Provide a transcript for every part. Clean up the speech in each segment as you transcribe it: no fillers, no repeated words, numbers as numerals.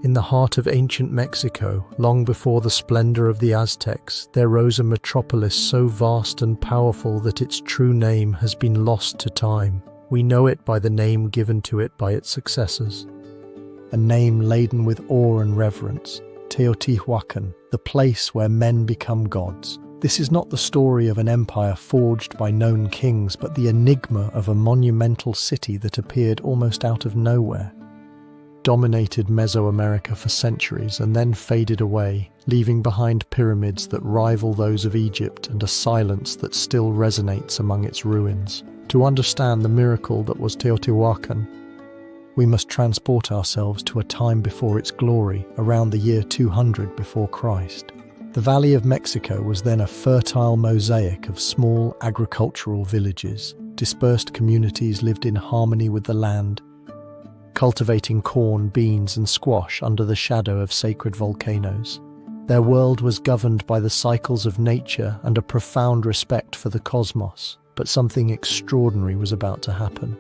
In the heart of ancient Mexico, long before the splendor of the Aztecs, there rose a metropolis so vast and powerful that its true name has been lost to time. We know it by the name given to it by its successors. A name laden with awe and reverence, Teotihuacan, the place where men become gods. This is not the story of an empire forged by known kings, but the enigma of a monumental city that appeared almost out of nowhere. Dominated Mesoamerica for centuries and then faded away, leaving behind pyramids that rival those of Egypt and a silence that still resonates among its ruins. To understand the miracle that was Teotihuacan, we must transport ourselves to a time before its glory, around the year 200 before Christ. The Valley of Mexico was then a fertile mosaic of small agricultural villages. Dispersed communities lived in harmony with the land, cultivating corn, beans, and squash under the shadow of sacred volcanoes. Their world was governed by the cycles of nature and a profound respect for the cosmos. But something extraordinary was about to happen.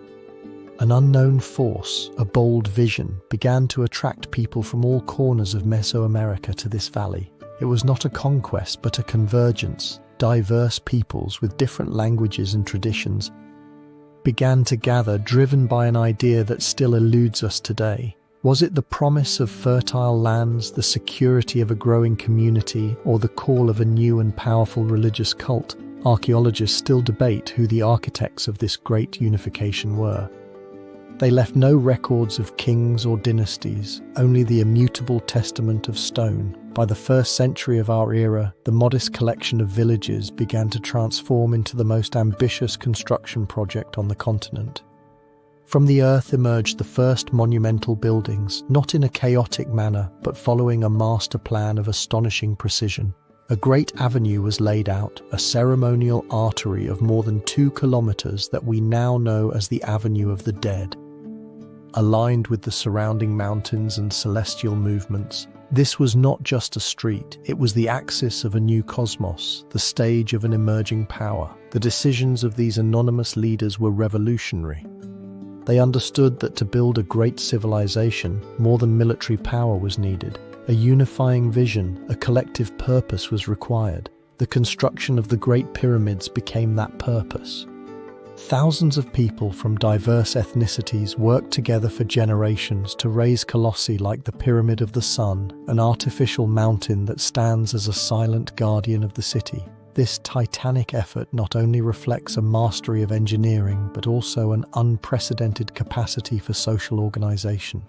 An unknown force, a bold vision, began to attract people from all corners of Mesoamerica to this valley. It was not a conquest, but a convergence. Diverse peoples with different languages and traditions began to gather, driven by an idea that still eludes us today. Was it the promise of fertile lands, the security of a growing community, or the call of a new and powerful religious cult? Archaeologists still debate who the architects of this great unification were. They left no records of kings or dynasties, only the immutable testament of stone. By the 1st century of our era, the modest collection of villages began to transform into the most ambitious construction project on the continent. From the earth emerged the first monumental buildings, not in a chaotic manner, but following a master plan of astonishing precision. A great avenue was laid out, a ceremonial artery of more than 2 kilometers that we now know as the Avenue of the Dead. Aligned with the surrounding mountains and celestial movements, this was not just a street, it was the axis of a new cosmos, the stage of an emerging power. The decisions of these anonymous leaders were revolutionary. They understood that to build a great civilization, more than military power was needed. A unifying vision, a collective purpose was required. The construction of the Great Pyramids became that purpose. Thousands of people from diverse ethnicities worked together for generations to raise colossi like the Pyramid of the Sun, an artificial mountain that stands as a silent guardian of the city. This titanic effort not only reflects a mastery of engineering, but also an unprecedented capacity for social organization.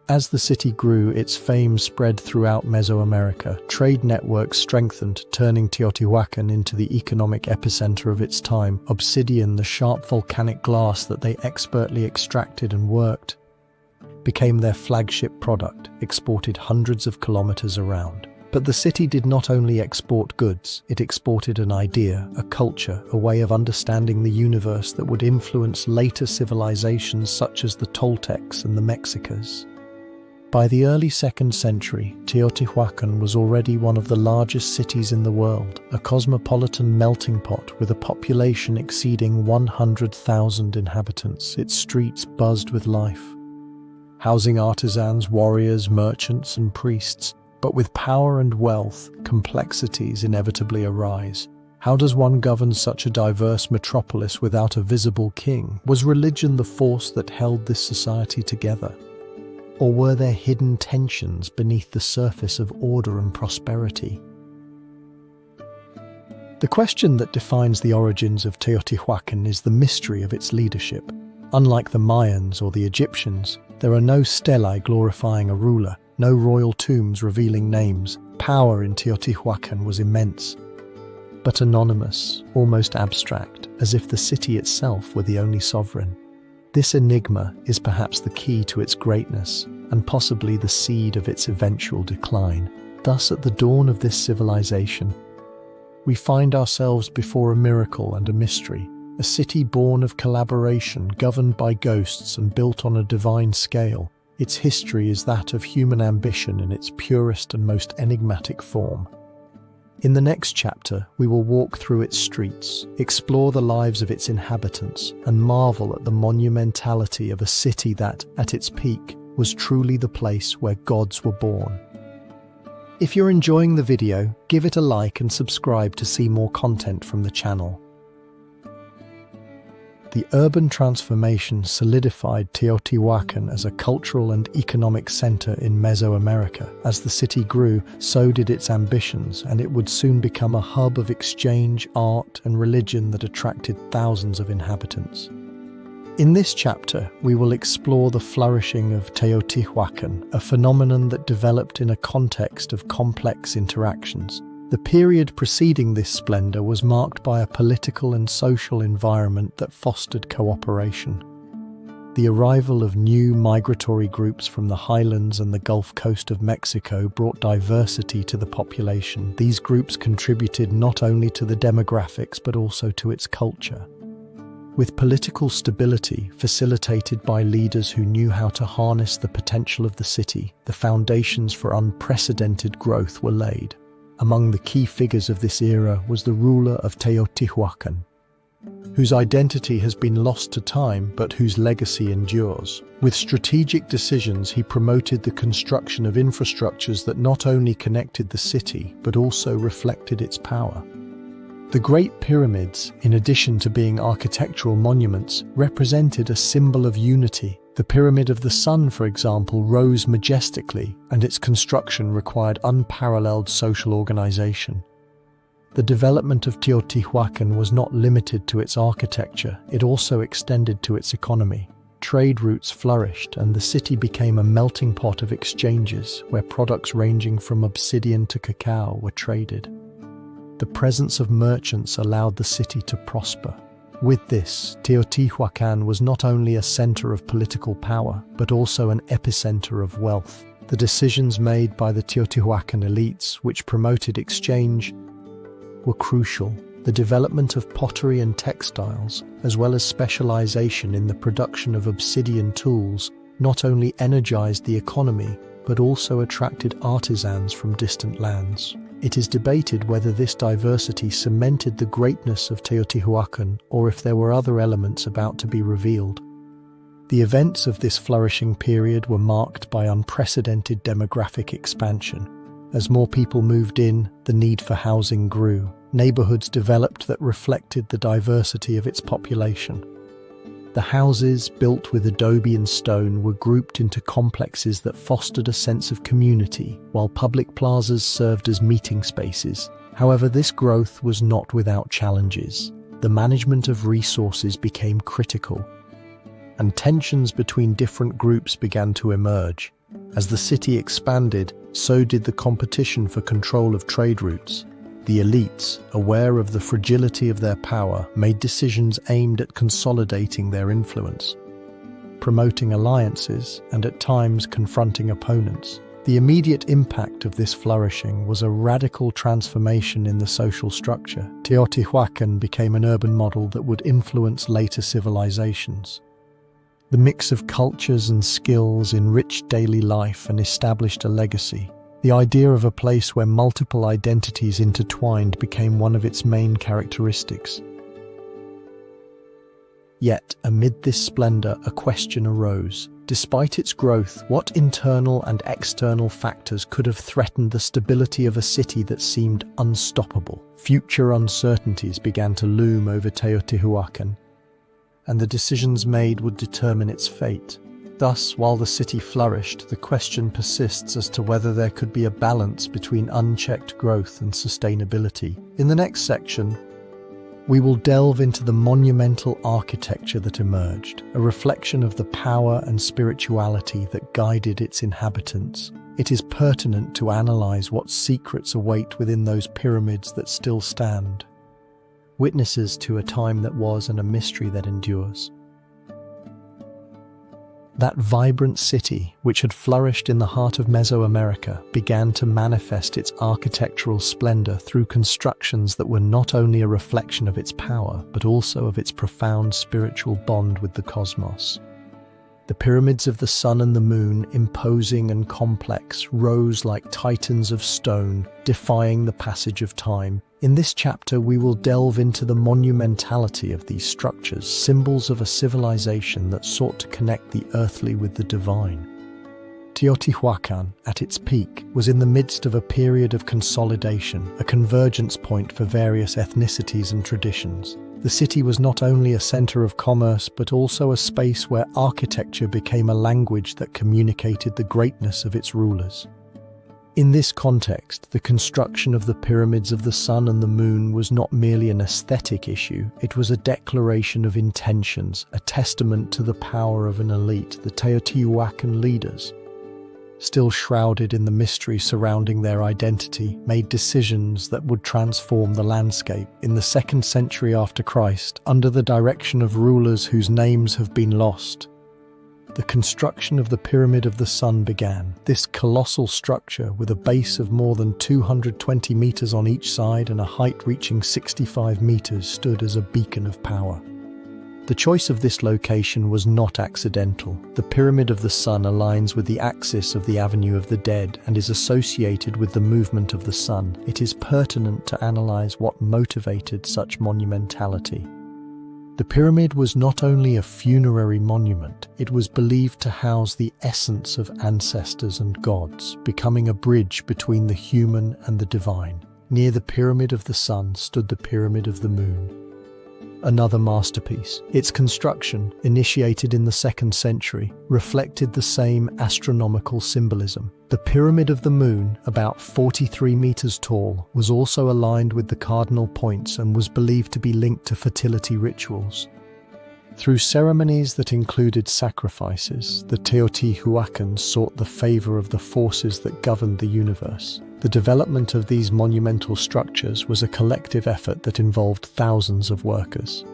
As the city grew, its fame spread throughout Mesoamerica. Trade networks strengthened, turning Teotihuacan into the economic epicenter of its time. Obsidian, the sharp volcanic glass that they expertly extracted and worked, became their flagship product, exported hundreds of kilometers around. But the city did not only export goods, it exported an idea, a culture, a way of understanding the universe that would influence later civilizations such as the Toltecs and the Mexicas. By the early 2nd century, Teotihuacan was already one of the largest cities in the world, a cosmopolitan melting pot with a population exceeding 100,000 inhabitants. Its streets buzzed with life, housing artisans, warriors, merchants, and priests. But with power and wealth, complexities inevitably arise. How does one govern such a diverse metropolis without a visible king? Was religion the force that held this society together? Or were there hidden tensions beneath the surface of order and prosperity? The question that defines the origins of Teotihuacan is the mystery of its leadership. Unlike the Mayans or the Egyptians, there are no stelae glorifying a ruler, no royal tombs revealing names. Power in Teotihuacan was immense, but anonymous, almost abstract, as if the city itself were the only sovereign. This enigma is perhaps the key to its greatness, and possibly the seed of its eventual decline. Thus, at the dawn of this civilization, we find ourselves before a miracle and a mystery, a city born of collaboration, governed by ghosts and built on a divine scale. Its history is that of human ambition in its purest and most enigmatic form. In the next chapter, we will walk through its streets, explore the lives of its inhabitants, and marvel at the monumentality of a city that, at its peak, was truly the place where gods were born. If you're enjoying the video, give it a like and subscribe to see more content from the channel. The urban transformation solidified Teotihuacan as a cultural and economic center in Mesoamerica. As the city grew, so did its ambitions, and it would soon become a hub of exchange, art, and religion that attracted thousands of inhabitants. In this chapter, we will explore the flourishing of Teotihuacan, a phenomenon that developed in a context of complex interactions. The period preceding this splendor was marked by a political and social environment that fostered cooperation. The arrival of new migratory groups from the highlands and the Gulf Coast of Mexico brought diversity to the population. These groups contributed not only to the demographics but also to its culture. With political stability facilitated by leaders who knew how to harness the potential of the city, the foundations for unprecedented growth were laid. Among the key figures of this era was the ruler of Teotihuacan, whose identity has been lost to time but whose legacy endures. With strategic decisions, he promoted the construction of infrastructures that not only connected the city but also reflected its power. The Great Pyramids, in addition to being architectural monuments, represented a symbol of unity. The Pyramid of the Sun, for example, rose majestically, and its construction required unparalleled social organization. The development of Teotihuacan was not limited to its architecture, it also extended to its economy. Trade routes flourished, and the city became a melting pot of exchanges, where products ranging from obsidian to cacao were traded. The presence of merchants allowed the city to prosper. With this, Teotihuacan was not only a center of political power, but also an epicenter of wealth. The decisions made by the Teotihuacan elites, which promoted exchange, were crucial. The development of pottery and textiles, as well as specialization in the production of obsidian tools, not only energized the economy, but also attracted artisans from distant lands. It is debated whether this diversity cemented the greatness of Teotihuacan or if there were other elements about to be revealed. The events of this flourishing period were marked by unprecedented demographic expansion. As more people moved in, the need for housing grew. Neighborhoods developed that reflected the diversity of its population. The houses, built with adobe and stone, were grouped into complexes that fostered a sense of community, while public plazas served as meeting spaces. However, this growth was not without challenges. The management of resources became critical, and tensions between different groups began to emerge. As the city expanded, so did the competition for control of trade routes. The elites, aware of the fragility of their power, made decisions aimed at consolidating their influence, promoting alliances, and at times confronting opponents. The immediate impact of this flourishing was a radical transformation in the social structure. Teotihuacan became an urban model that would influence later civilizations. The mix of cultures and skills enriched daily life and established a legacy. The idea of a place where multiple identities intertwined became one of its main characteristics. Yet, amid this splendor, a question arose. Despite its growth, what internal and external factors could have threatened the stability of a city that seemed unstoppable? Future uncertainties began to loom over Teotihuacan, and the decisions made would determine its fate. Thus, while the city flourished, the question persists as to whether there could be a balance between unchecked growth and sustainability. In the next section, we will delve into the monumental architecture that emerged, a reflection of the power and spirituality that guided its inhabitants. It is pertinent to analyze what secrets await within those pyramids that still stand, witnesses to a time that was and a mystery that endures. That vibrant city, which had flourished in the heart of Mesoamerica, began to manifest its architectural splendor through constructions that were not only a reflection of its power, but also of its profound spiritual bond with the cosmos. The pyramids of the sun and the moon, imposing and complex, rose like titans of stone, defying the passage of time. In this chapter, we will delve into the monumentality of these structures, symbols of a civilization that sought to connect the earthly with the divine. Teotihuacan, at its peak, was in the midst of a period of consolidation, a convergence point for various ethnicities and traditions. The city was not only a center of commerce, but also a space where architecture became a language that communicated the greatness of its rulers. In this context, the construction of the pyramids of the sun and the moon was not merely an aesthetic issue, it was a declaration of intentions, a testament to the power of an elite, the Teotihuacan leaders. Still shrouded in the mystery surrounding their identity, made decisions that would transform the landscape. In the 2nd century after Christ, under the direction of rulers whose names have been lost, the construction of the Pyramid of the Sun began. This colossal structure, with a base of more than 220 meters on each side and a height reaching 65 meters, stood as a beacon of power. The choice of this location was not accidental. The Pyramid of the Sun aligns with the axis of the Avenue of the Dead and is associated with the movement of the sun. It is pertinent to analyze what motivated such monumentality. The pyramid was not only a funerary monument, it was believed to house the essence of ancestors and gods, becoming a bridge between the human and the divine. Near the Pyramid of the Sun stood the Pyramid of the Moon, another masterpiece. Its construction, initiated in the 2nd century, reflected the same astronomical symbolism. The Pyramid of the Moon, about 43 meters tall, was also aligned with the cardinal points and was believed to be linked to fertility rituals. Through ceremonies that included sacrifices, the Teotihuacans sought the favor of the forces that governed the universe. The development of these monumental structures was a collective effort that involved thousands of workers.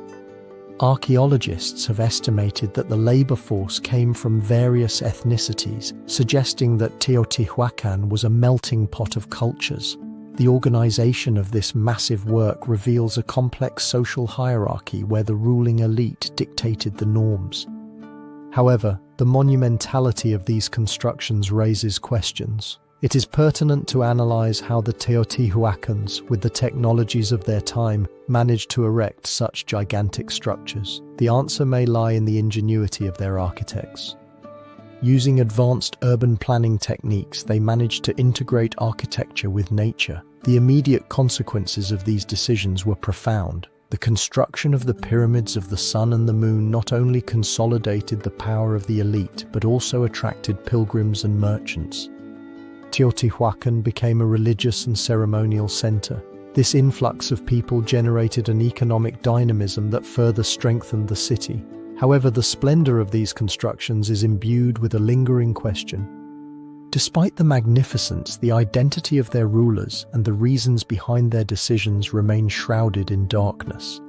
Archaeologists have estimated that the labor force came from various ethnicities, suggesting that Teotihuacan was a melting pot of cultures. The organization of this massive work reveals a complex social hierarchy where the ruling elite dictated the norms. However, the monumentality of these constructions raises questions. It is pertinent to analyze how the Teotihuacans, with the technologies of their time, managed to erect such gigantic structures. The answer may lie in the ingenuity of their architects. Using advanced urban planning techniques, they managed to integrate architecture with nature. The immediate consequences of these decisions were profound. The construction of the pyramids of the sun and the moon not only consolidated the power of the elite, but also attracted pilgrims and merchants. Teotihuacan became a religious and ceremonial center. This influx of people generated an economic dynamism that further strengthened the city. However, the splendor of these constructions is imbued with a lingering question. Despite the magnificence, the identity of their rulers and the reasons behind their decisions remain shrouded in darkness.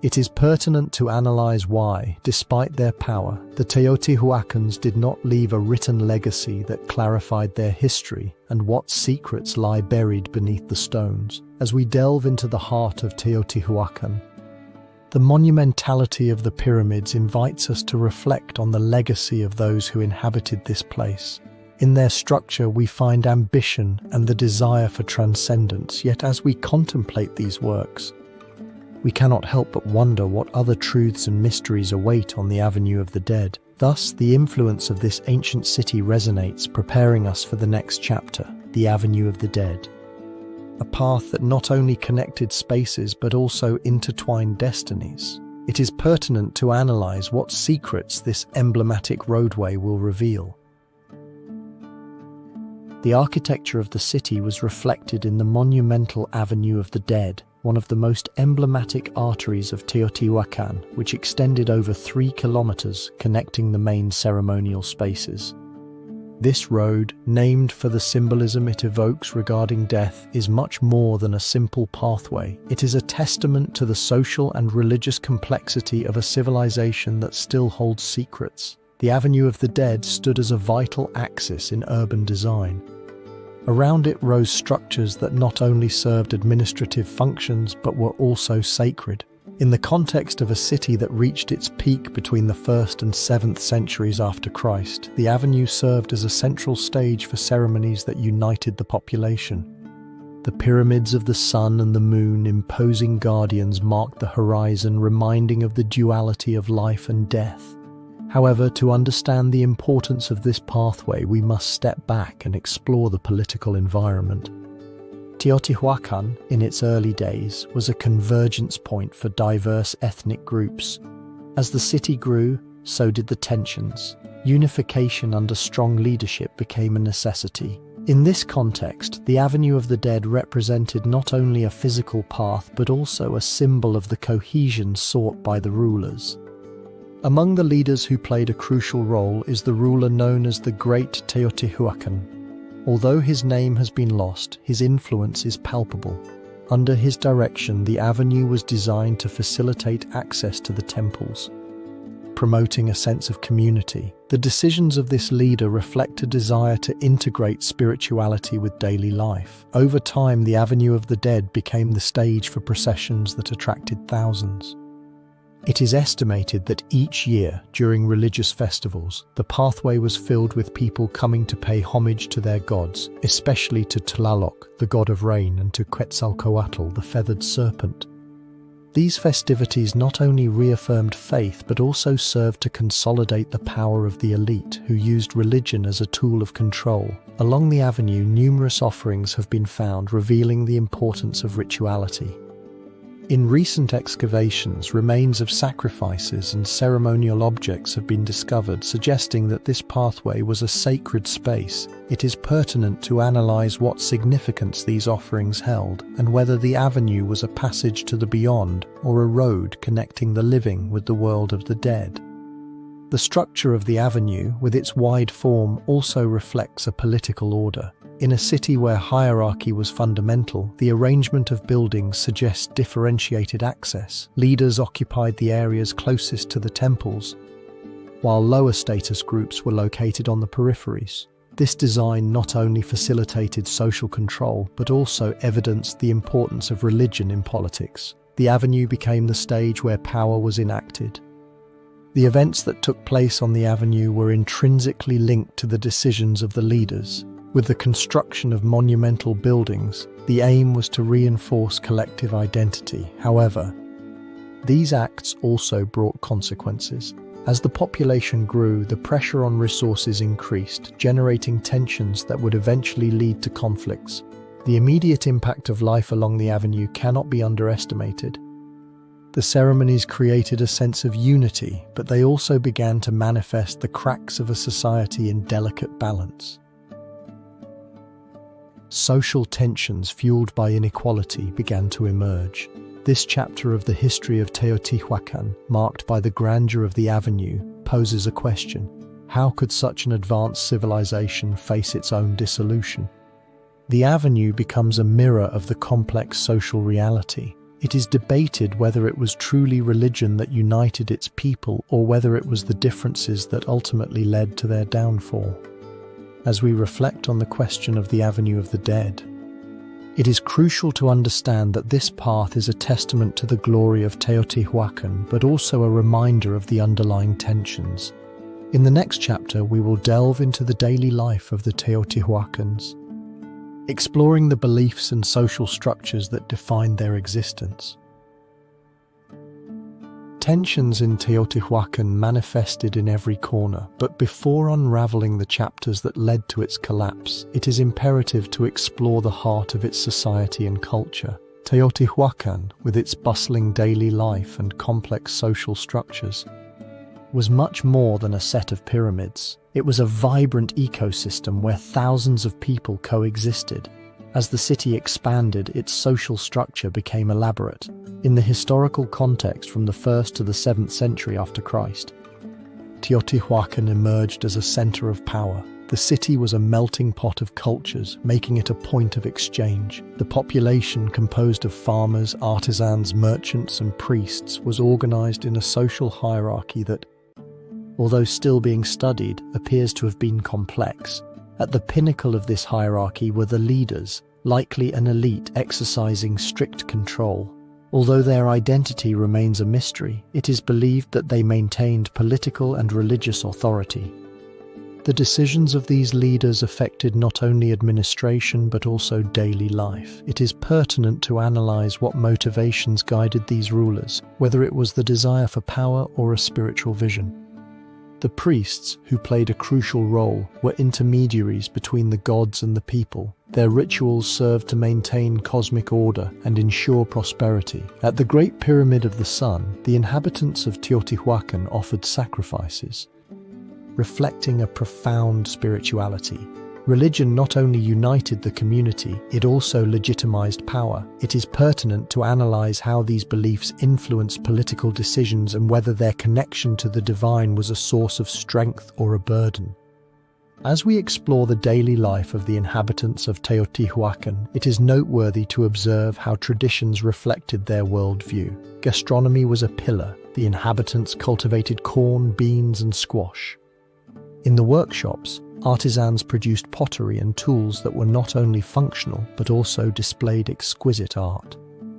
It is pertinent to analyze why, despite their power, the Teotihuacans did not leave a written legacy that clarified their history and what secrets lie buried beneath the stones. As we delve into the heart of Teotihuacan, the monumentality of the pyramids invites us to reflect on the legacy of those who inhabited this place. In their structure, we find ambition and the desire for transcendence, yet as we contemplate these works, we cannot help but wonder what other truths and mysteries await on the Avenue of the Dead. Thus, the influence of this ancient city resonates, preparing us for the next chapter, the Avenue of the Dead. A path that not only connected spaces but also intertwined destinies. It is pertinent to analyze what secrets this emblematic roadway will reveal. The architecture of the city was reflected in the monumental Avenue of the Dead, one of the most emblematic arteries of Teotihuacan, which extended over 3 kilometers, connecting the main ceremonial spaces. This road, named for the symbolism it evokes regarding death, is much more than a simple pathway. It is a testament to the social and religious complexity of a civilization that still holds secrets. The Avenue of the Dead stood as a vital axis in urban design. Around it rose structures that not only served administrative functions but were also sacred. In the context of a city that reached its peak between the 1st and 7th centuries after Christ, the avenue served as a central stage for ceremonies that united the population. The pyramids of the sun and the moon, imposing guardians, marked the horizon, reminding of the duality of life and death. However, to understand the importance of this pathway, we must step back and explore the political environment. Teotihuacan, in its early days, was a convergence point for diverse ethnic groups. As the city grew, so did the tensions. Unification under strong leadership became a necessity. In this context, the Avenue of the Dead represented not only a physical path but also a symbol of the cohesion sought by the rulers. Among the leaders who played a crucial role is the ruler known as the Great Teotihuacan. Although his name has been lost, his influence is palpable. Under his direction, the avenue was designed to facilitate access to the temples, promoting a sense of community. The decisions of this leader reflect a desire to integrate spirituality with daily life. Over time, the Avenue of the Dead became the stage for processions that attracted thousands. It is estimated that each year, during religious festivals, the pathway was filled with people coming to pay homage to their gods, especially to Tlaloc, the god of rain, and to Quetzalcoatl, the feathered serpent. These festivities not only reaffirmed faith but also served to consolidate the power of the elite, who used religion as a tool of control. Along the avenue, numerous offerings have been found, revealing the importance of rituality. In recent excavations, remains of sacrifices and ceremonial objects have been discovered, suggesting that this pathway was a sacred space. It is pertinent to analyze what significance these offerings held and whether the avenue was a passage to the beyond or a road connecting the living with the world of the dead. The structure of the avenue, with its wide form, also reflects a political order. In a city where hierarchy was fundamental, the arrangement of buildings suggests differentiated access. Leaders occupied the areas closest to the temples, while lower status groups were located on the peripheries. This design not only facilitated social control, but also evidenced the importance of religion in politics. The avenue became the stage where power was enacted. The events that took place on the avenue were intrinsically linked to the decisions of the leaders. With the construction of monumental buildings, the aim was to reinforce collective identity. However, these acts also brought consequences. As the population grew, the pressure on resources increased, generating tensions that would eventually lead to conflicts. The immediate impact of life along the avenue cannot be underestimated. The ceremonies created a sense of unity, but they also began to manifest the cracks of a society in delicate balance. Social tensions fueled by inequality began to emerge. This chapter of the history of Teotihuacan, marked by the grandeur of the avenue, poses a question. How could such an advanced civilization face its own dissolution? The avenue becomes a mirror of the complex social reality. It is debated whether it was truly religion that united its people or whether it was the differences that ultimately led to their downfall. As we reflect on the question of the Avenue of the Dead, it is crucial to understand that this path is a testament to the glory of Teotihuacan, but also a reminder of the underlying tensions. In the next chapter, we will delve into the daily life of the Teotihuacans, exploring the beliefs and social structures that define their existence. Tensions in Teotihuacan manifested in every corner, but before unraveling the chapters that led to its collapse, it is imperative to explore the heart of its society and culture. Teotihuacan, with its bustling daily life and complex social structures, was much more than a set of pyramids. It was a vibrant ecosystem where thousands of people coexisted. As the city expanded, its social structure became elaborate. In the historical context from the 1st to the 7th century after Christ, Teotihuacan emerged as a center of power. The city was a melting pot of cultures, making it a point of exchange. The population, composed of farmers, artisans, merchants, and priests, was organized in a social hierarchy that, although still being studied, appears to have been complex. At the pinnacle of this hierarchy were the leaders, likely an elite exercising strict control. Although their identity remains a mystery, it is believed that they maintained political and religious authority. The decisions of these leaders affected not only administration but also daily life. It is pertinent to analyze what motivations guided these rulers, whether it was the desire for power or a spiritual vision. The priests, who played a crucial role, were intermediaries between the gods and the people. Their rituals served to maintain cosmic order and ensure prosperity. At the Great Pyramid of the Sun, the inhabitants of Teotihuacan offered sacrifices, reflecting a profound spirituality. Religion not only united the community, it also legitimized power. It is pertinent to analyze how these beliefs influenced political decisions and whether their connection to the divine was a source of strength or a burden. As we explore the daily life of the inhabitants of Teotihuacan, it is noteworthy to observe how traditions reflected their worldview. Gastronomy was a pillar. The inhabitants cultivated corn, beans, and squash. In the workshops, artisans produced pottery and tools that were not only functional but also displayed exquisite art.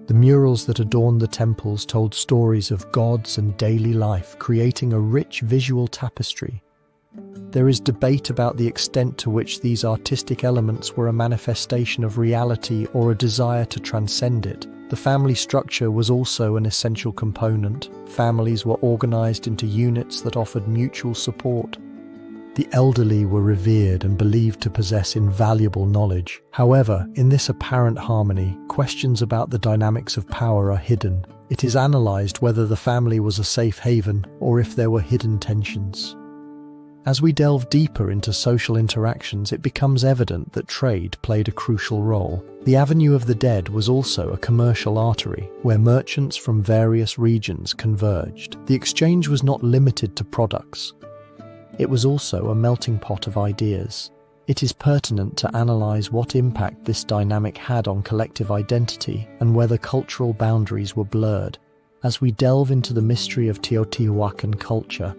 The murals that adorned the temples told stories of gods and daily life, creating a rich visual tapestry. There is debate about the extent to which these artistic elements were a manifestation of reality or a desire to transcend it. The family structure was also an essential component. Families were organized into units that offered mutual support. The elderly were revered and believed to possess invaluable knowledge. However, in this apparent harmony, questions about the dynamics of power are hidden. It is analyzed whether the family was a safe haven or if there were hidden tensions. As we delve deeper into social interactions, it becomes evident that trade played a crucial role. The Avenue of the Dead was also a commercial artery, where merchants from various regions converged. The exchange was not limited to products. It was also a melting pot of ideas. It is pertinent to analyze what impact this dynamic had on collective identity and whether cultural boundaries were blurred. As we delve into the mystery of Teotihuacan culture,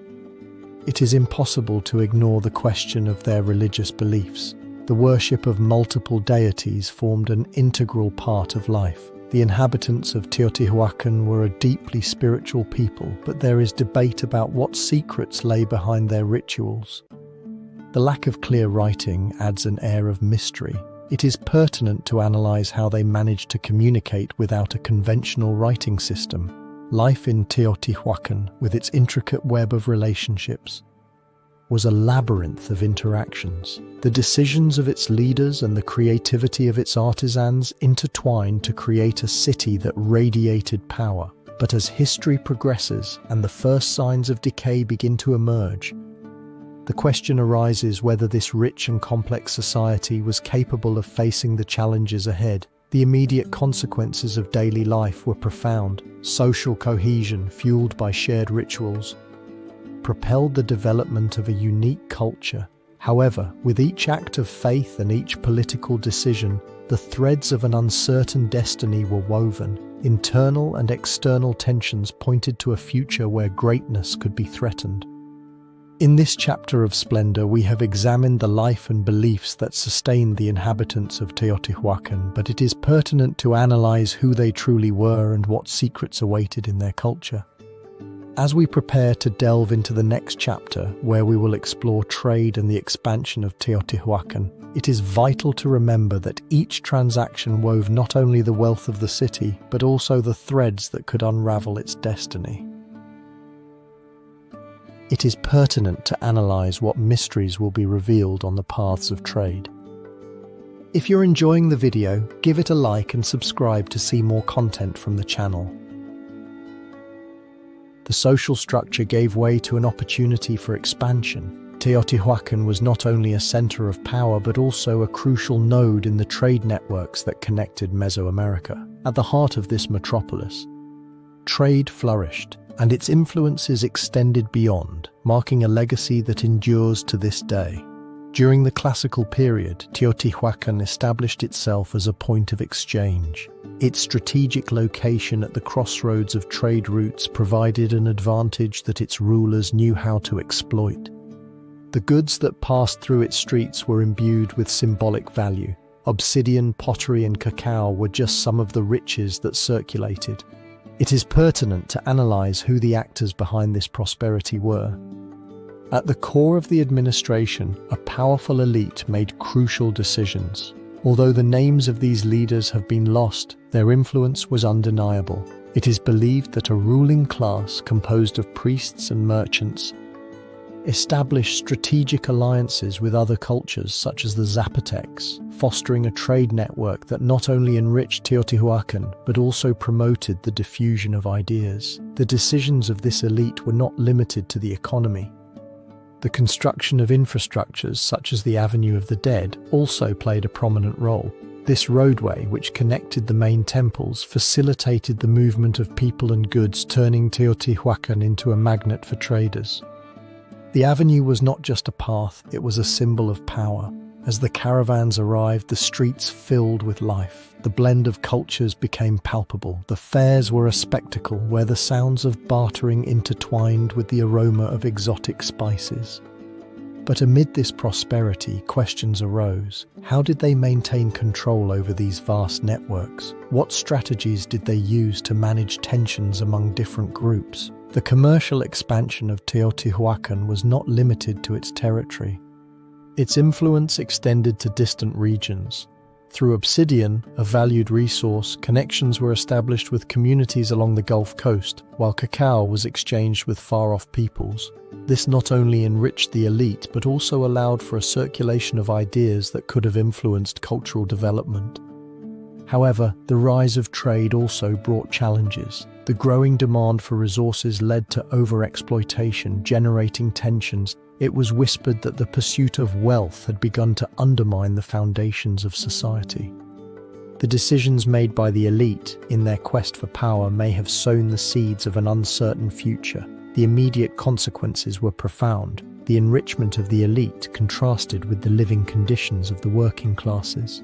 it is impossible to ignore the question of their religious beliefs. The worship of multiple deities formed an integral part of life. The inhabitants of Teotihuacan were a deeply spiritual people, but there is debate about what secrets lay behind their rituals. The lack of clear writing adds an air of mystery. It is pertinent to analyze how they managed to communicate without a conventional writing system. Life in Teotihuacan, with its intricate web of relationships, was a labyrinth of interactions. The decisions of its leaders and the creativity of its artisans intertwined to create a city that radiated power. But as history progresses and the first signs of decay begin to emerge, the question arises whether this rich and complex society was capable of facing the challenges ahead. The immediate consequences of daily life were profound. Social cohesion, fueled by shared rituals, propelled the development of a unique culture. However, with each act of faith and each political decision, the threads of an uncertain destiny were woven. Internal and external tensions pointed to a future where greatness could be threatened. In this chapter of splendor, we have examined the life and beliefs that sustained the inhabitants of Teotihuacan, but it is pertinent to analyze who they truly were and what secrets awaited in their culture. As we prepare to delve into the next chapter, where we will explore trade and the expansion of Teotihuacan, it is vital to remember that each transaction wove not only the wealth of the city, but also the threads that could unravel its destiny. It is pertinent to analyze what mysteries will be revealed on the paths of trade. If you're enjoying the video, give it a like and subscribe to see more content from the channel. The social structure gave way to an opportunity for expansion. Teotihuacan was not only a center of power but also a crucial node in the trade networks that connected Mesoamerica. At the heart of this metropolis, trade flourished, and its influences extended beyond, marking a legacy that endures to this day. During the classical period, Teotihuacan established itself as a point of exchange. Its strategic location at the crossroads of trade routes provided an advantage that its rulers knew how to exploit. The goods that passed through its streets were imbued with symbolic value. Obsidian, pottery, and cacao were just some of the riches that circulated. It is pertinent to analyze who the actors behind this prosperity were. At the core of the administration, a powerful elite made crucial decisions. Although the names of these leaders have been lost, their influence was undeniable. It is believed that a ruling class composed of priests and merchants established strategic alliances with other cultures such as the Zapotecs, fostering a trade network that not only enriched Teotihuacan but also promoted the diffusion of ideas. The decisions of this elite were not limited to the economy. The construction of infrastructures such as the Avenue of the Dead also played a prominent role. This roadway, which connected the main temples, facilitated the movement of people and goods, turning Teotihuacan into a magnet for traders. The avenue was not just a path, it was a symbol of power. As the caravans arrived, the streets filled with life. The blend of cultures became palpable. The fairs were a spectacle where the sounds of bartering intertwined with the aroma of exotic spices. But amid this prosperity, questions arose. How did they maintain control over these vast networks? What strategies did they use to manage tensions among different groups? The commercial expansion of Teotihuacan was not limited to its territory. Its influence extended to distant regions. Through obsidian, a valued resource, connections were established with communities along the Gulf Coast, while cacao was exchanged with far-off peoples. This not only enriched the elite, but also allowed for a circulation of ideas that could have influenced cultural development. However, the rise of trade also brought challenges. The growing demand for resources led to overexploitation, generating tensions. It was whispered that the pursuit of wealth had begun to undermine the foundations of society. The decisions made by the elite in their quest for power may have sown the seeds of an uncertain future. The immediate consequences were profound. The enrichment of the elite contrasted with the living conditions of the working classes.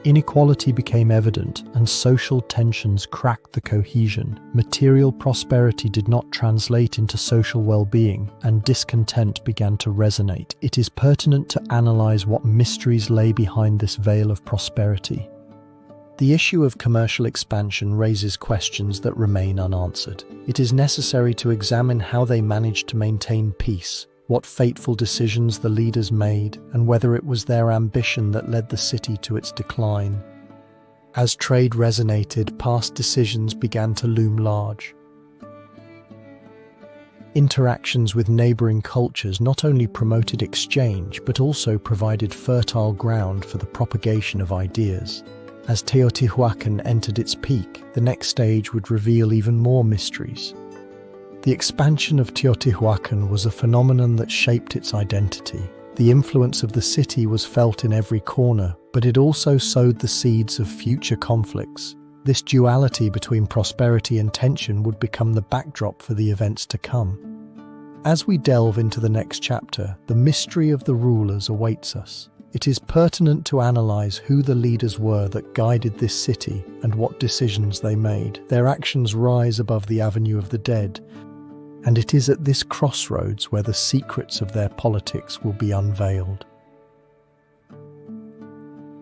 Inequality became evident, and social tensions cracked the cohesion. Material prosperity did not translate into social well-being, and discontent began to resonate. It is pertinent to analyze what mysteries lay behind this veil of prosperity. The issue of commercial expansion raises questions that remain unanswered. It is necessary to examine how they managed to maintain peace, what fateful decisions the leaders made, and whether it was their ambition that led the city to its decline. As trade resonated, past decisions began to loom large. Interactions with neighboring cultures not only promoted exchange, but also provided fertile ground for the propagation of ideas. As Teotihuacan entered its peak, the next stage would reveal even more mysteries. The expansion of Teotihuacan was a phenomenon that shaped its identity. The influence of the city was felt in every corner, but it also sowed the seeds of future conflicts. This duality between prosperity and tension would become the backdrop for the events to come. As we delve into the next chapter, the mystery of the rulers awaits us. It is pertinent to analyze who the leaders were that guided this city and what decisions they made. Their actions rise above the Avenue of the Dead, and it is at this crossroads where the secrets of their politics will be unveiled.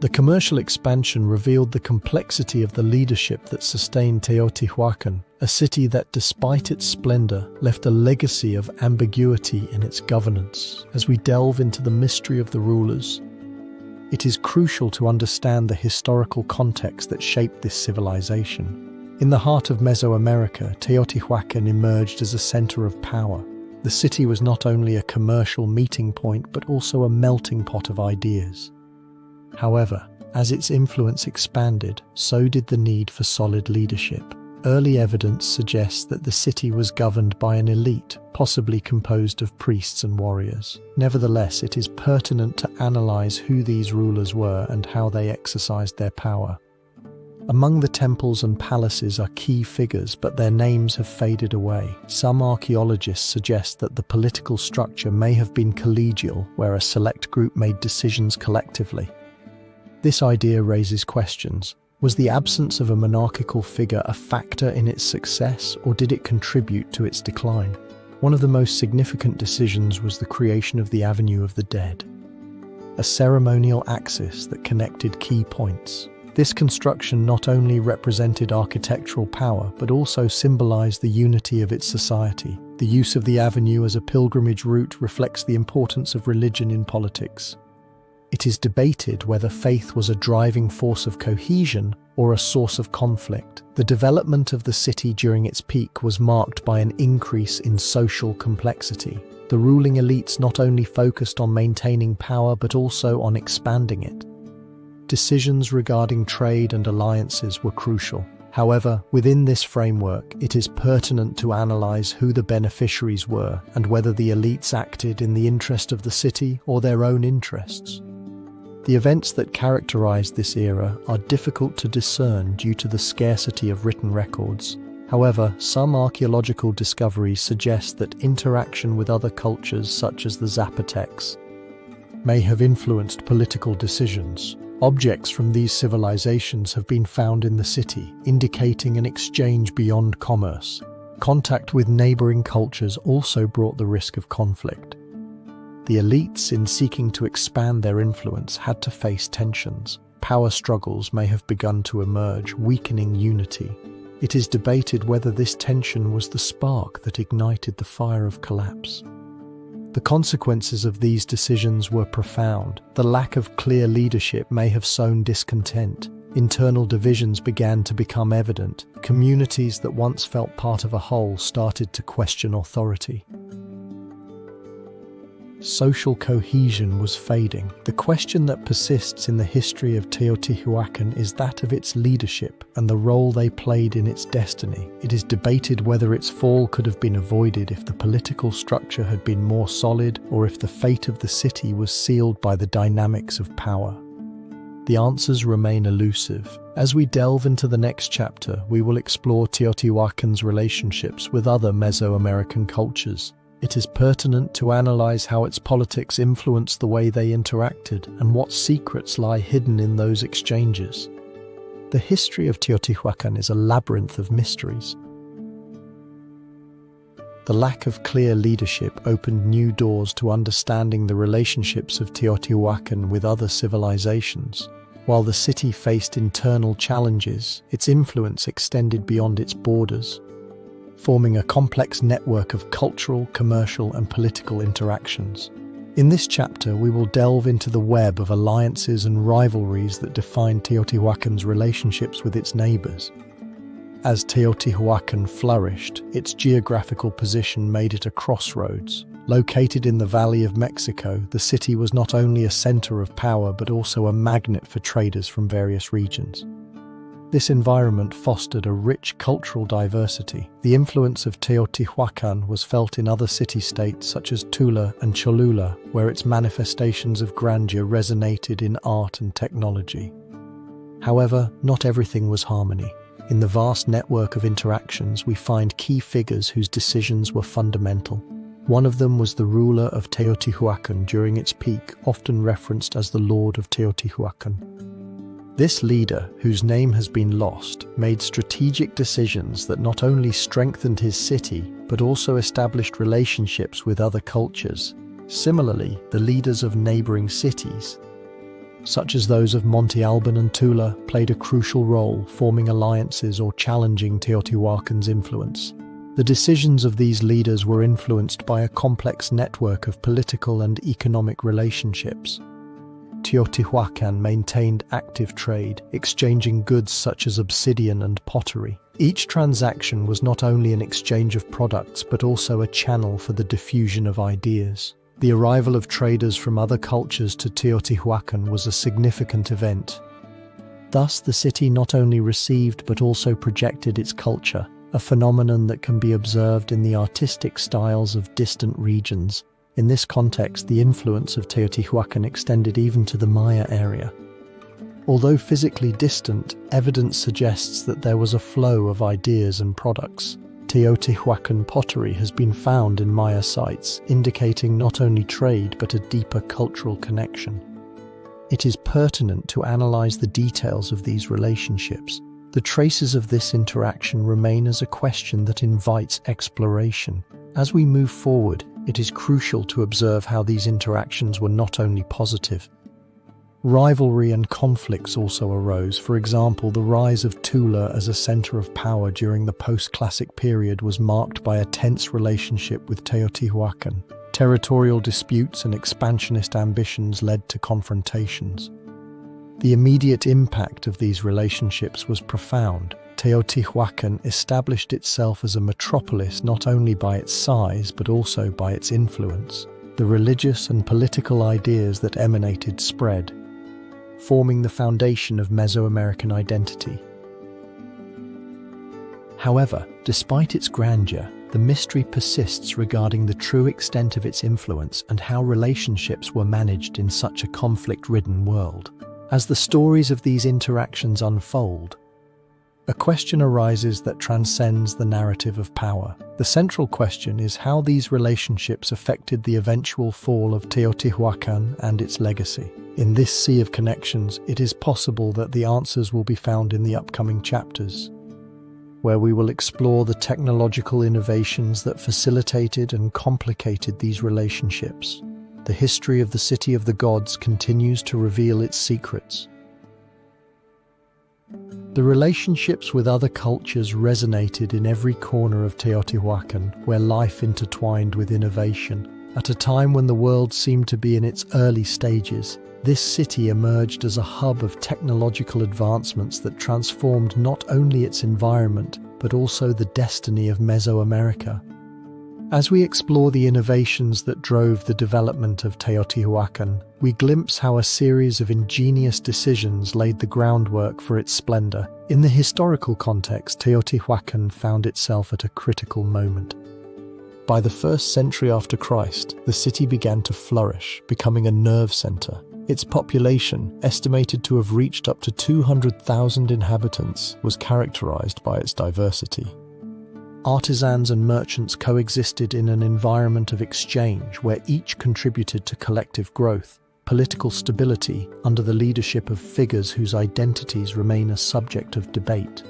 The commercial expansion revealed the complexity of the leadership that sustained Teotihuacan, a city that, despite its splendor, left a legacy of ambiguity in its governance. As we delve into the mystery of the rulers, it is crucial to understand the historical context that shaped this civilization. In the heart of Mesoamerica, Teotihuacan emerged as a center of power. The city was not only a commercial meeting point, but also a melting pot of ideas. However, as its influence expanded, so did the need for solid leadership. Early evidence suggests that the city was governed by an elite, possibly composed of priests and warriors. Nevertheless, it is pertinent to analyze who these rulers were and how they exercised their power. Among the temples and palaces are key figures, but their names have faded away. Some archaeologists suggest that the political structure may have been collegial, where a select group made decisions collectively. This idea raises questions. Was the absence of a monarchical figure a factor in its success, or did it contribute to its decline? One of the most significant decisions was the creation of the Avenue of the Dead, a ceremonial axis that connected key points. This construction not only represented architectural power, but also symbolized the unity of its society. The use of the avenue as a pilgrimage route reflects the importance of religion in politics. It is debated whether faith was a driving force of cohesion or a source of conflict. The development of the city during its peak was marked by an increase in social complexity. The ruling elites not only focused on maintaining power but also on expanding it. Decisions regarding trade and alliances were crucial. However, within this framework, it is pertinent to analyze who the beneficiaries were and whether the elites acted in the interest of the city or their own interests. The events that characterized this era are difficult to discern due to the scarcity of written records. However, some archaeological discoveries suggest that interaction with other cultures, such as the Zapotecs, may have influenced political decisions. Objects from these civilizations have been found in the city, indicating an exchange beyond commerce. Contact with neighboring cultures also brought the risk of conflict. The elites, in seeking to expand their influence, had to face tensions. Power struggles may have begun to emerge, weakening unity. It is debated whether this tension was the spark that ignited the fire of collapse. The consequences of these decisions were profound. The lack of clear leadership may have sown discontent. Internal divisions began to become evident. Communities that once felt part of a whole started to question authority. Social cohesion was fading. The question that persists in the history of Teotihuacan is that of its leadership and the role they played in its destiny. It is debated whether its fall could have been avoided if the political structure had been more solid or if the fate of the city was sealed by the dynamics of power. The answers remain elusive. As we delve into the next chapter, we will explore Teotihuacan's relationships with other Mesoamerican cultures. It is pertinent to analyze how its politics influenced the way they interacted and what secrets lie hidden in those exchanges. The history of Teotihuacan is a labyrinth of mysteries. The lack of clear leadership opened new doors to understanding the relationships of Teotihuacan with other civilizations. While the city faced internal challenges, its influence extended beyond its borders, forming a complex network of cultural, commercial, and political interactions. In this chapter, we will delve into the web of alliances and rivalries that defined Teotihuacan's relationships with its neighbors. As Teotihuacan flourished, its geographical position made it a crossroads. Located in the Valley of Mexico, the city was not only a center of power but also a magnet for traders from various regions. This environment fostered a rich cultural diversity. The influence of Teotihuacan was felt in other city-states such as Tula and Cholula, where its manifestations of grandeur resonated in art and technology. However, not everything was harmony. In the vast network of interactions, we find key figures whose decisions were fundamental. One of them was the ruler of Teotihuacan during its peak, often referenced as the Lord of Teotihuacan. This leader, whose name has been lost, made strategic decisions that not only strengthened his city, but also established relationships with other cultures. Similarly, the leaders of neighboring cities, such as those of Monte Alban and Tula, played a crucial role, forming alliances or challenging Teotihuacan's influence. The decisions of these leaders were influenced by a complex network of political and economic relationships. Teotihuacan maintained active trade, exchanging goods such as obsidian and pottery. Each transaction was not only an exchange of products but also a channel for the diffusion of ideas. The arrival of traders from other cultures to Teotihuacan was a significant event. Thus, the city not only received but also projected its culture, a phenomenon that can be observed in the artistic styles of distant regions. In this context, the influence of Teotihuacan extended even to the Maya area. Although physically distant, evidence suggests that there was a flow of ideas and products. Teotihuacan pottery has been found in Maya sites, indicating not only trade but a deeper cultural connection. It is pertinent to analyze the details of these relationships. The traces of this interaction remain as a question that invites exploration. As we move forward, it is crucial to observe how these interactions were not only positive. Rivalry and conflicts also arose. For example, the rise of Tula as a center of power during the post-classic period was marked by a tense relationship with Teotihuacan. Territorial disputes and expansionist ambitions led to confrontations. The immediate impact of these relationships was profound. Teotihuacan established itself as a metropolis not only by its size but also by its influence. The religious and political ideas that emanated spread, forming the foundation of Mesoamerican identity. However, despite its grandeur, the mystery persists regarding the true extent of its influence and how relationships were managed in such a conflict-ridden world. As the stories of these interactions unfold, a question arises that transcends the narrative of power. The central question is how these relationships affected the eventual fall of Teotihuacan and its legacy. In this sea of connections, it is possible that the answers will be found in the upcoming chapters, where we will explore the technological innovations that facilitated and complicated these relationships. The history of the City of the Gods continues to reveal its secrets. The relationships with other cultures resonated in every corner of Teotihuacan, where life intertwined with innovation. At a time when the world seemed to be in its early stages, this city emerged as a hub of technological advancements that transformed not only its environment, but also the destiny of Mesoamerica. As we explore the innovations that drove the development of Teotihuacan, we glimpse how a series of ingenious decisions laid the groundwork for its splendor. In the historical context, Teotihuacan found itself at a critical moment. By the 1st century after Christ, the city began to flourish, becoming a nerve center. Its population, estimated to have reached up to 200,000 inhabitants, was characterized by its diversity. Artisans and merchants coexisted in an environment of exchange where each contributed to collective growth. Political stability, under the leadership of figures whose identities remain a subject of debate,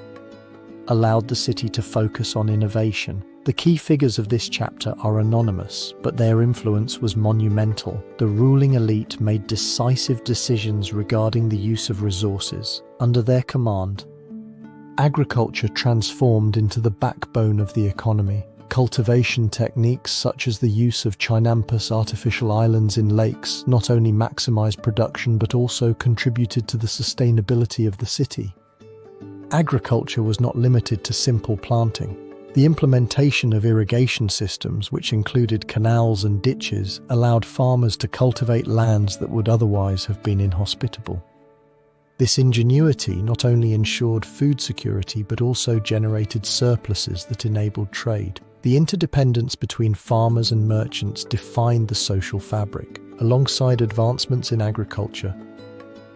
allowed the city to focus on innovation. The key figures of this chapter are anonymous, but their influence was monumental. The ruling elite made decisive decisions regarding the use of resources. Under their command, agriculture transformed into the backbone of the economy. Cultivation techniques such as the use of Chinampus artificial islands in lakes not only maximized production but also contributed to the sustainability of the city. Agriculture was not limited to simple planting. The implementation of irrigation systems, which included canals and ditches, allowed farmers to cultivate lands that would otherwise have been inhospitable. This ingenuity not only ensured food security but also generated surpluses that enabled trade. The interdependence between farmers and merchants defined the social fabric. Alongside advancements in agriculture,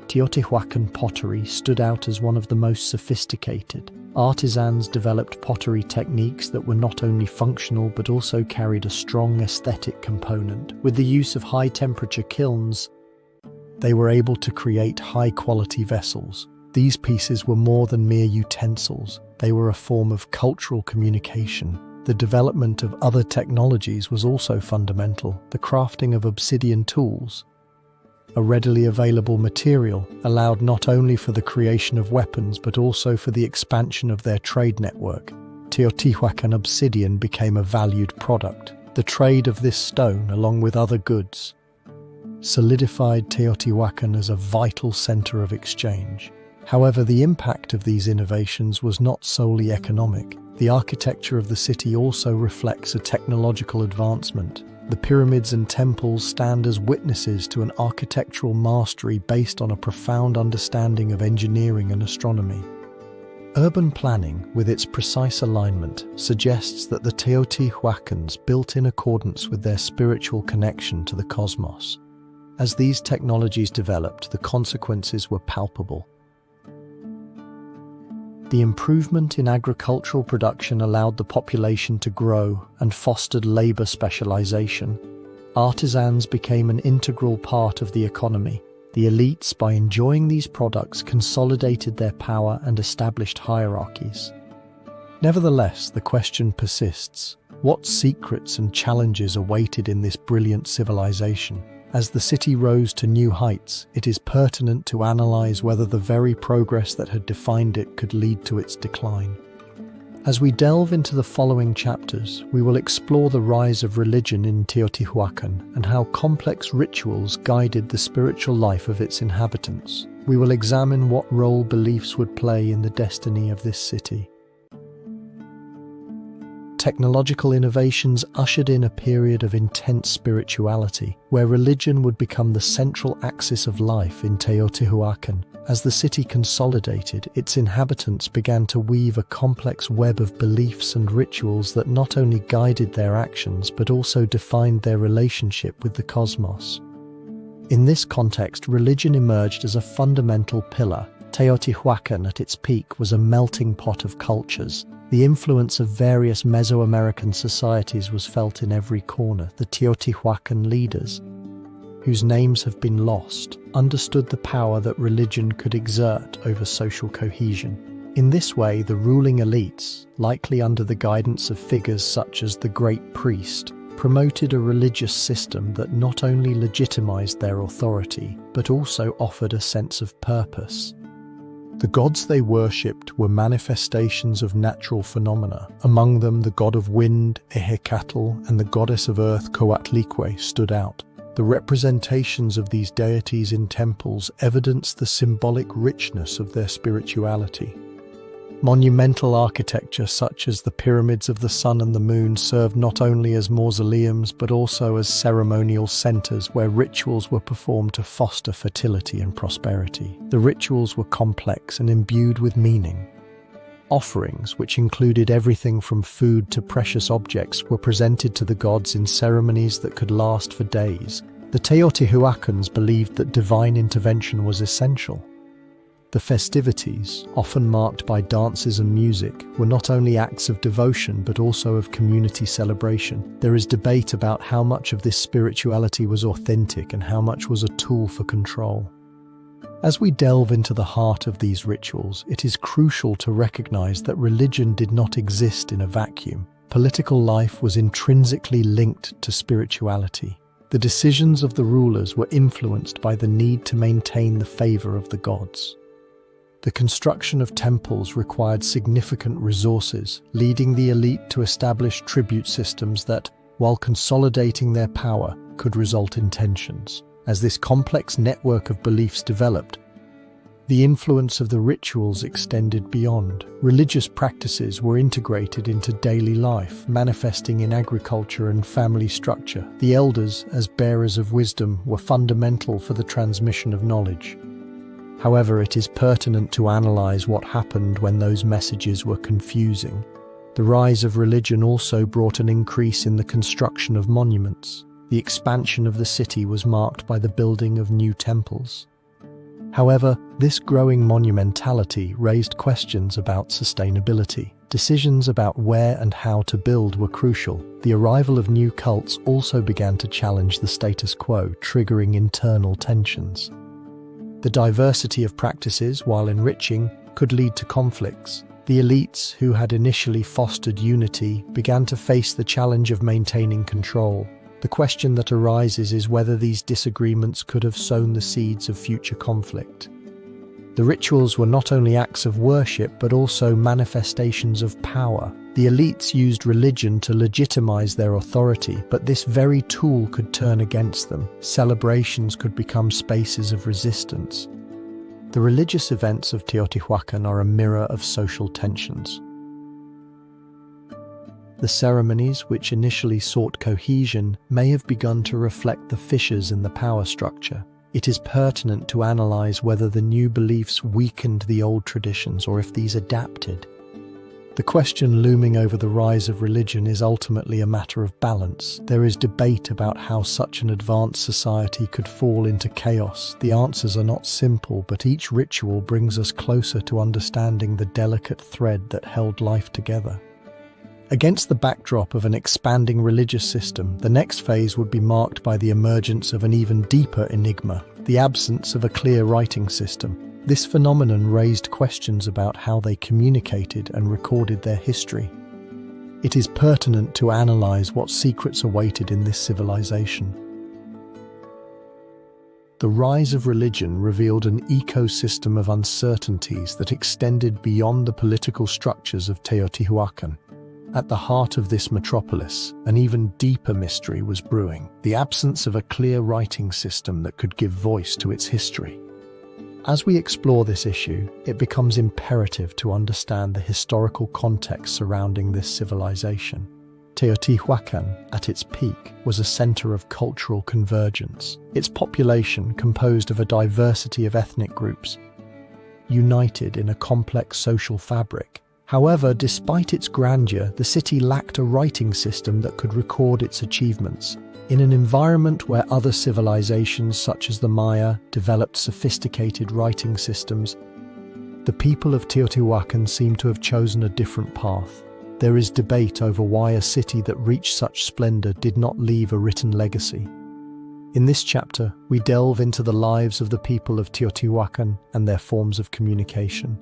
Teotihuacan pottery stood out as one of the most sophisticated. Artisans developed pottery techniques that were not only functional but also carried a strong aesthetic component. With the use of high-temperature kilns, they were able to create high-quality vessels. These pieces were more than mere utensils. They were a form of cultural communication. The development of other technologies was also fundamental. The crafting of obsidian tools, a readily available material, allowed not only for the creation of weapons but also for the expansion of their trade network. Teotihuacan obsidian became a valued product. The trade of this stone, along with other goods, solidified Teotihuacan as a vital center of exchange. However, the impact of these innovations was not solely economic. The architecture of the city also reflects a technological advancement. The pyramids and temples stand as witnesses to an architectural mastery based on a profound understanding of engineering and astronomy. Urban planning, with its precise alignment, suggests that the Teotihuacans built in accordance with their spiritual connection to the cosmos. As these technologies developed, the consequences were palpable. The improvement in agricultural production allowed the population to grow and fostered labor specialization. Artisans became an integral part of the economy. The elites, by enjoying these products, consolidated their power and established hierarchies. Nevertheless, the question persists: what secrets and challenges awaited in this brilliant civilization? As the city rose to new heights, it is pertinent to analyze whether the very progress that had defined it could lead to its decline. As we delve into the following chapters, we will explore the rise of religion in Teotihuacan and how complex rituals guided the spiritual life of its inhabitants. we will examine what role beliefs would play in the destiny of this city. Technological innovations ushered in a period of intense spirituality, where religion would become the central axis of life in Teotihuacan. As the city consolidated, its inhabitants began to weave a complex web of beliefs and rituals that not only guided their actions but also defined their relationship with the cosmos. In this context, religion emerged as a fundamental pillar. Teotihuacan at its peak was a melting pot of cultures. The influence of various Mesoamerican societies was felt in every corner. The Teotihuacan leaders, whose names have been lost, understood the power that religion could exert over social cohesion. In this way, the ruling elites, likely under the guidance of figures such as the Great Priest, promoted a religious system that not only legitimized their authority, but also offered a sense of purpose. The gods they worshipped were manifestations of natural phenomena. Among them, the god of wind, Ehecatl, and the goddess of earth, Coatlicue, stood out. The representations of these deities in temples evidence the symbolic richness of their spirituality. Monumental architecture such as the pyramids of the sun and the moon served not only as mausoleums but also as ceremonial centers where rituals were performed to foster fertility and prosperity. The rituals were complex and imbued with meaning. Offerings, which included everything from food to precious objects, were presented to the gods in ceremonies that could last for days. The Teotihuacans believed that divine intervention was essential. The festivities, often marked by dances and music, were not only acts of devotion but also of community celebration. There is debate about how much of this spirituality was authentic and how much was a tool for control. As we delve into the heart of these rituals, it is crucial to recognize that religion did not exist in a vacuum. Political life was intrinsically linked to spirituality. The decisions of the rulers were influenced by the need to maintain the favor of the gods. The construction of temples required significant resources, leading the elite to establish tribute systems that, while consolidating their power, could result in tensions. As this complex network of beliefs developed, the influence of the rituals extended beyond. Religious practices were integrated into daily life, manifesting in agriculture and family structure. The elders, as bearers of wisdom, were fundamental for the transmission of knowledge. However, it is pertinent to analyze what happened when those messages were confusing. The rise of religion also brought an increase in the construction of monuments. The expansion of the city was marked by the building of new temples. However, this growing monumentality raised questions about sustainability. Decisions about where and how to build were crucial. The arrival of new cults also began to challenge the status quo, triggering internal tensions. The diversity of practices, while enriching, could lead to conflicts. The elites, who had initially fostered unity, began to face the challenge of maintaining control. The question that arises is whether these disagreements could have sown the seeds of future conflict. The rituals were not only acts of worship but also manifestations of power. The elites used religion to legitimize their authority, but this very tool could turn against them. Celebrations could become spaces of resistance. The religious events of Teotihuacan are a mirror of social tensions. The ceremonies, which initially sought cohesion, may have begun to reflect the fissures in the power structure. It is pertinent to analyze whether the new beliefs weakened the old traditions or if these adapted. The question looming over the rise of religion is ultimately a matter of balance. There is debate about how such an advanced society could fall into chaos. The answers are not simple, but each ritual brings us closer to understanding the delicate thread that held life together. Against the backdrop of an expanding religious system, the next phase would be marked by the emergence of an even deeper enigma, the absence of a clear writing system. This phenomenon raised questions about how they communicated and recorded their history. It is pertinent to analyze what secrets awaited in this civilization. The rise of religion revealed an ecosystem of uncertainties that extended beyond the political structures of Teotihuacan. At the heart of this metropolis, an even deeper mystery was brewing: the absence of a clear writing system that could give voice to its history. As we explore this issue, it becomes imperative to understand the historical context surrounding this civilization. Teotihuacan, at its peak, was a center of cultural convergence. Its population, composed of a diversity of ethnic groups, united in a complex social fabric. However, despite its grandeur, the city lacked a writing system that could record its achievements. In an environment where other civilizations, such as the Maya, developed sophisticated writing systems, the people of Teotihuacan seem to have chosen a different path. There is debate over why a city that reached such splendor did not leave a written legacy. In this chapter, we delve into the lives of the people of Teotihuacan and their forms of communication.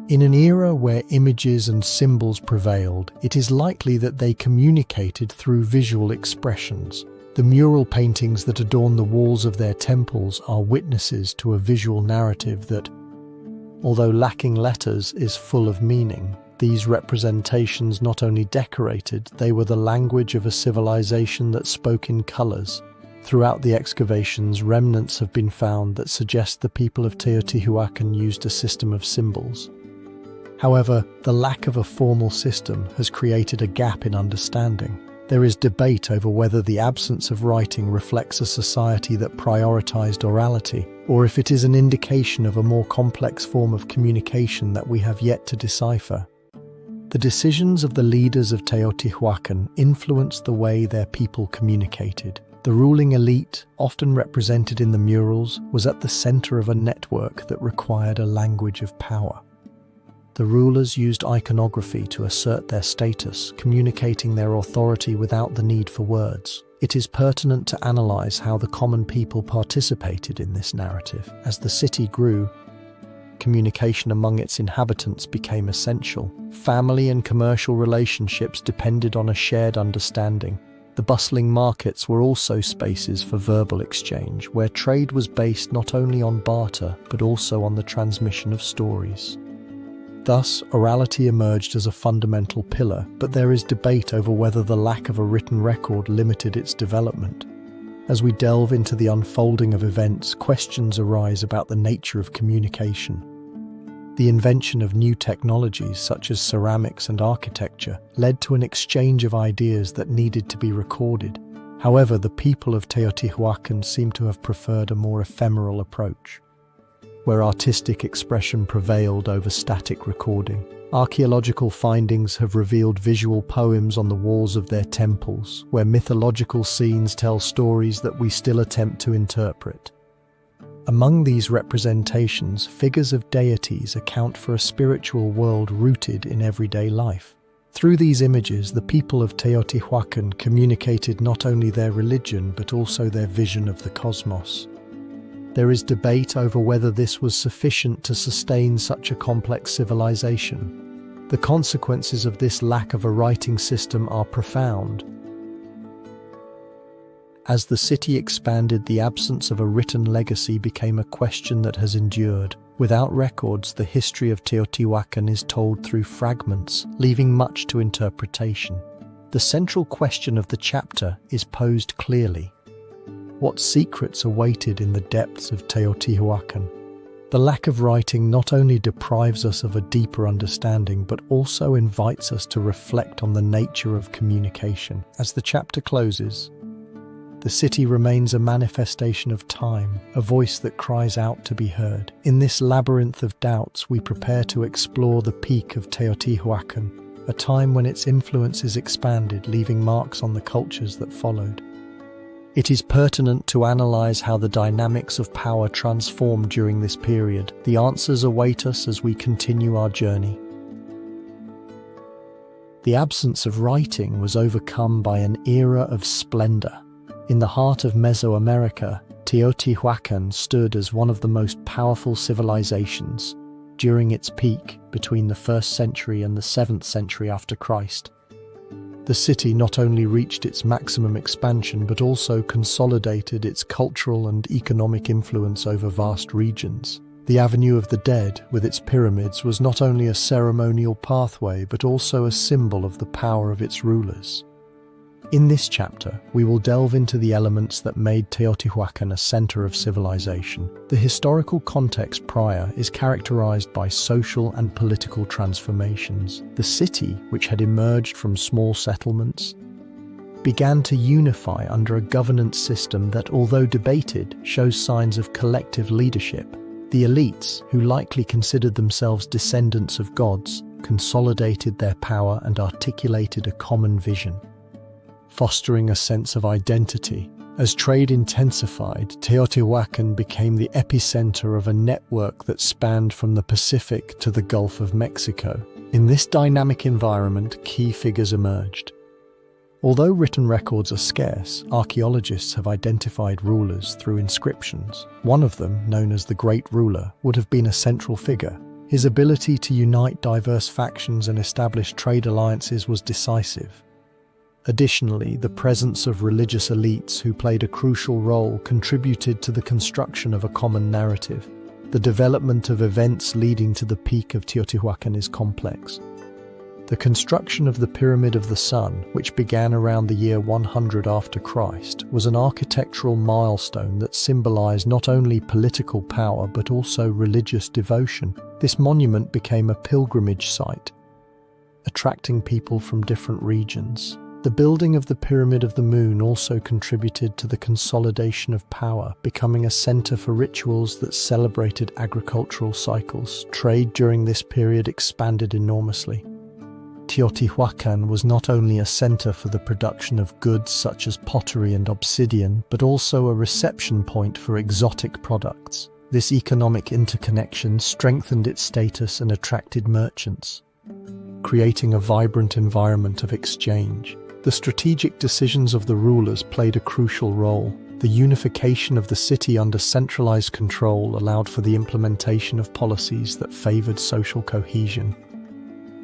In an era where images and symbols prevailed, it is likely that they communicated through visual expressions. The mural paintings that adorn the walls of their temples are witnesses to a visual narrative that, although lacking letters, is full of meaning. These representations not only decorated, they were the language of a civilization that spoke in colors. Throughout the excavations, remnants have been found that suggest the people of Teotihuacan used a system of symbols. However, the lack of a formal system has created a gap in understanding. There is debate over whether the absence of writing reflects a society that prioritized orality, or if it is an indication of a more complex form of communication that we have yet to decipher. The decisions of the leaders of Teotihuacan influenced the way their people communicated. The ruling elite, often represented in the murals, was at the center of a network that required a language of power. The rulers used iconography to assert their status, communicating their authority without the need for words. It is pertinent to analyze how the common people participated in this narrative. As the city grew, communication among its inhabitants became essential. Family and commercial relationships depended on a shared understanding. The bustling markets were also spaces for verbal exchange, where trade was based not only on barter, but also on the transmission of stories. Thus, orality emerged as a fundamental pillar, but there is debate over whether the lack of a written record limited its development. As we delve into the unfolding of events, questions arise about the nature of communication. The invention of new technologies such as ceramics and architecture led to an exchange of ideas that needed to be recorded. However, the people of Teotihuacan seem to have preferred a more ephemeral approach, where artistic expression prevailed over static recording. Archaeological findings have revealed visual poems on the walls of their temples, where mythological scenes tell stories that we still attempt to interpret. Among these representations, figures of deities account for a spiritual world rooted in everyday life. Through these images, the people of Teotihuacan communicated not only their religion but also their vision of the cosmos. There is debate over whether this was sufficient to sustain such a complex civilization. The consequences of this lack of a writing system are profound. As the city expanded, the absence of a written legacy became a question that has endured. Without records, the history of Teotihuacan is told through fragments, leaving much to interpretation. The central question of the chapter is posed clearly. What secrets awaited in the depths of Teotihuacan? The lack of writing not only deprives us of a deeper understanding, but also invites us to reflect on the nature of communication. As the chapter closes, the city remains a manifestation of time, a voice that cries out to be heard. In this labyrinth of doubts, we prepare to explore the peak of Teotihuacan, a time when its influence is expanded, leaving marks on the cultures that followed. It is pertinent to analyze how the dynamics of power transformed during this period. The answers await us as we continue our journey. The absence of writing was overcome by an era of splendor. In the heart of Mesoamerica, Teotihuacan stood as one of the most powerful civilizations. During its peak, between the 1st century and the 7th century after Christ, the city not only reached its maximum expansion but also consolidated its cultural and economic influence over vast regions. The Avenue of the Dead, with its pyramids, was not only a ceremonial pathway but also a symbol of the power of its rulers. In this chapter, we will delve into the elements that made Teotihuacan a center of civilization. The historical context prior is characterized by social and political transformations. The city, which had emerged from small settlements, began to unify under a governance system that, although debated, shows signs of collective leadership. The elites, who likely considered themselves descendants of gods, consolidated their power and articulated a common vision, fostering a sense of identity. As trade intensified, Teotihuacan became the epicenter of a network that spanned from the Pacific to the Gulf of Mexico. In this dynamic environment, key figures emerged. Although written records are scarce, archaeologists have identified rulers through inscriptions. One of them, known as the Great Ruler, would have been a central figure. His ability to unite diverse factions and establish trade alliances was decisive. Additionally, the presence of religious elites who played a crucial role contributed to the construction of a common narrative. The development of events leading to the peak of Teotihuacan is complex. The construction of the Pyramid of the Sun, which began around the year 100 after Christ, was an architectural milestone that symbolized not only political power but also religious devotion. This monument became a pilgrimage site, attracting people from different regions. The building of the Pyramid of the Moon also contributed to the consolidation of power, becoming a center for rituals that celebrated agricultural cycles. Trade during this period expanded enormously. Teotihuacan was not only a center for the production of goods such as pottery and obsidian, but also a reception point for exotic products. This economic interconnection strengthened its status and attracted merchants, creating a vibrant environment of exchange. The strategic decisions of the rulers played a crucial role. The unification of the city under centralized control allowed for the implementation of policies that favored social cohesion.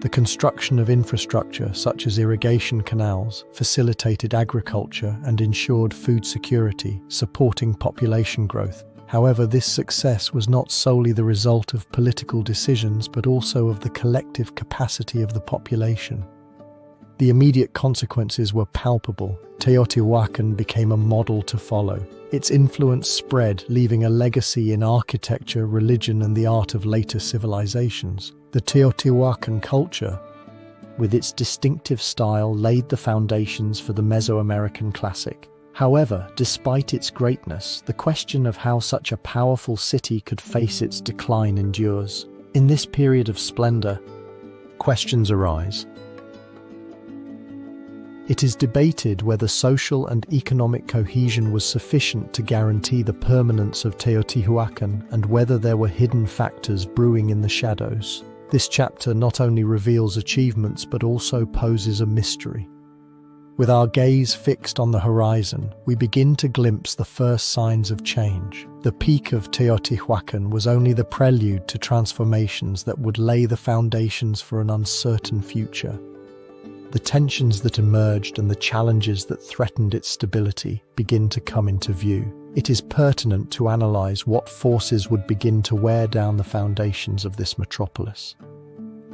The construction of infrastructure, such as irrigation canals, facilitated agriculture and ensured food security, supporting population growth. However, this success was not solely the result of political decisions, but also of the collective capacity of the population. The immediate consequences were palpable. Teotihuacan became a model to follow. Its influence spread, leaving a legacy in architecture, religion, and the art of later civilizations. The Teotihuacan culture, with its distinctive style, laid the foundations for the Mesoamerican classic. However, despite its greatness, the question of how such a powerful city could face its decline endures. In this period of splendor, questions arise. It is debated whether social and economic cohesion was sufficient to guarantee the permanence of Teotihuacan and whether there were hidden factors brewing in the shadows. This chapter not only reveals achievements but also poses a mystery. With our gaze fixed on the horizon, we begin to glimpse the first signs of change. The peak of Teotihuacan was only the prelude to transformations that would lay the foundations for an uncertain future. The tensions that emerged and the challenges that threatened its stability begin to come into view. It is pertinent to analyze what forces would begin to wear down the foundations of this metropolis.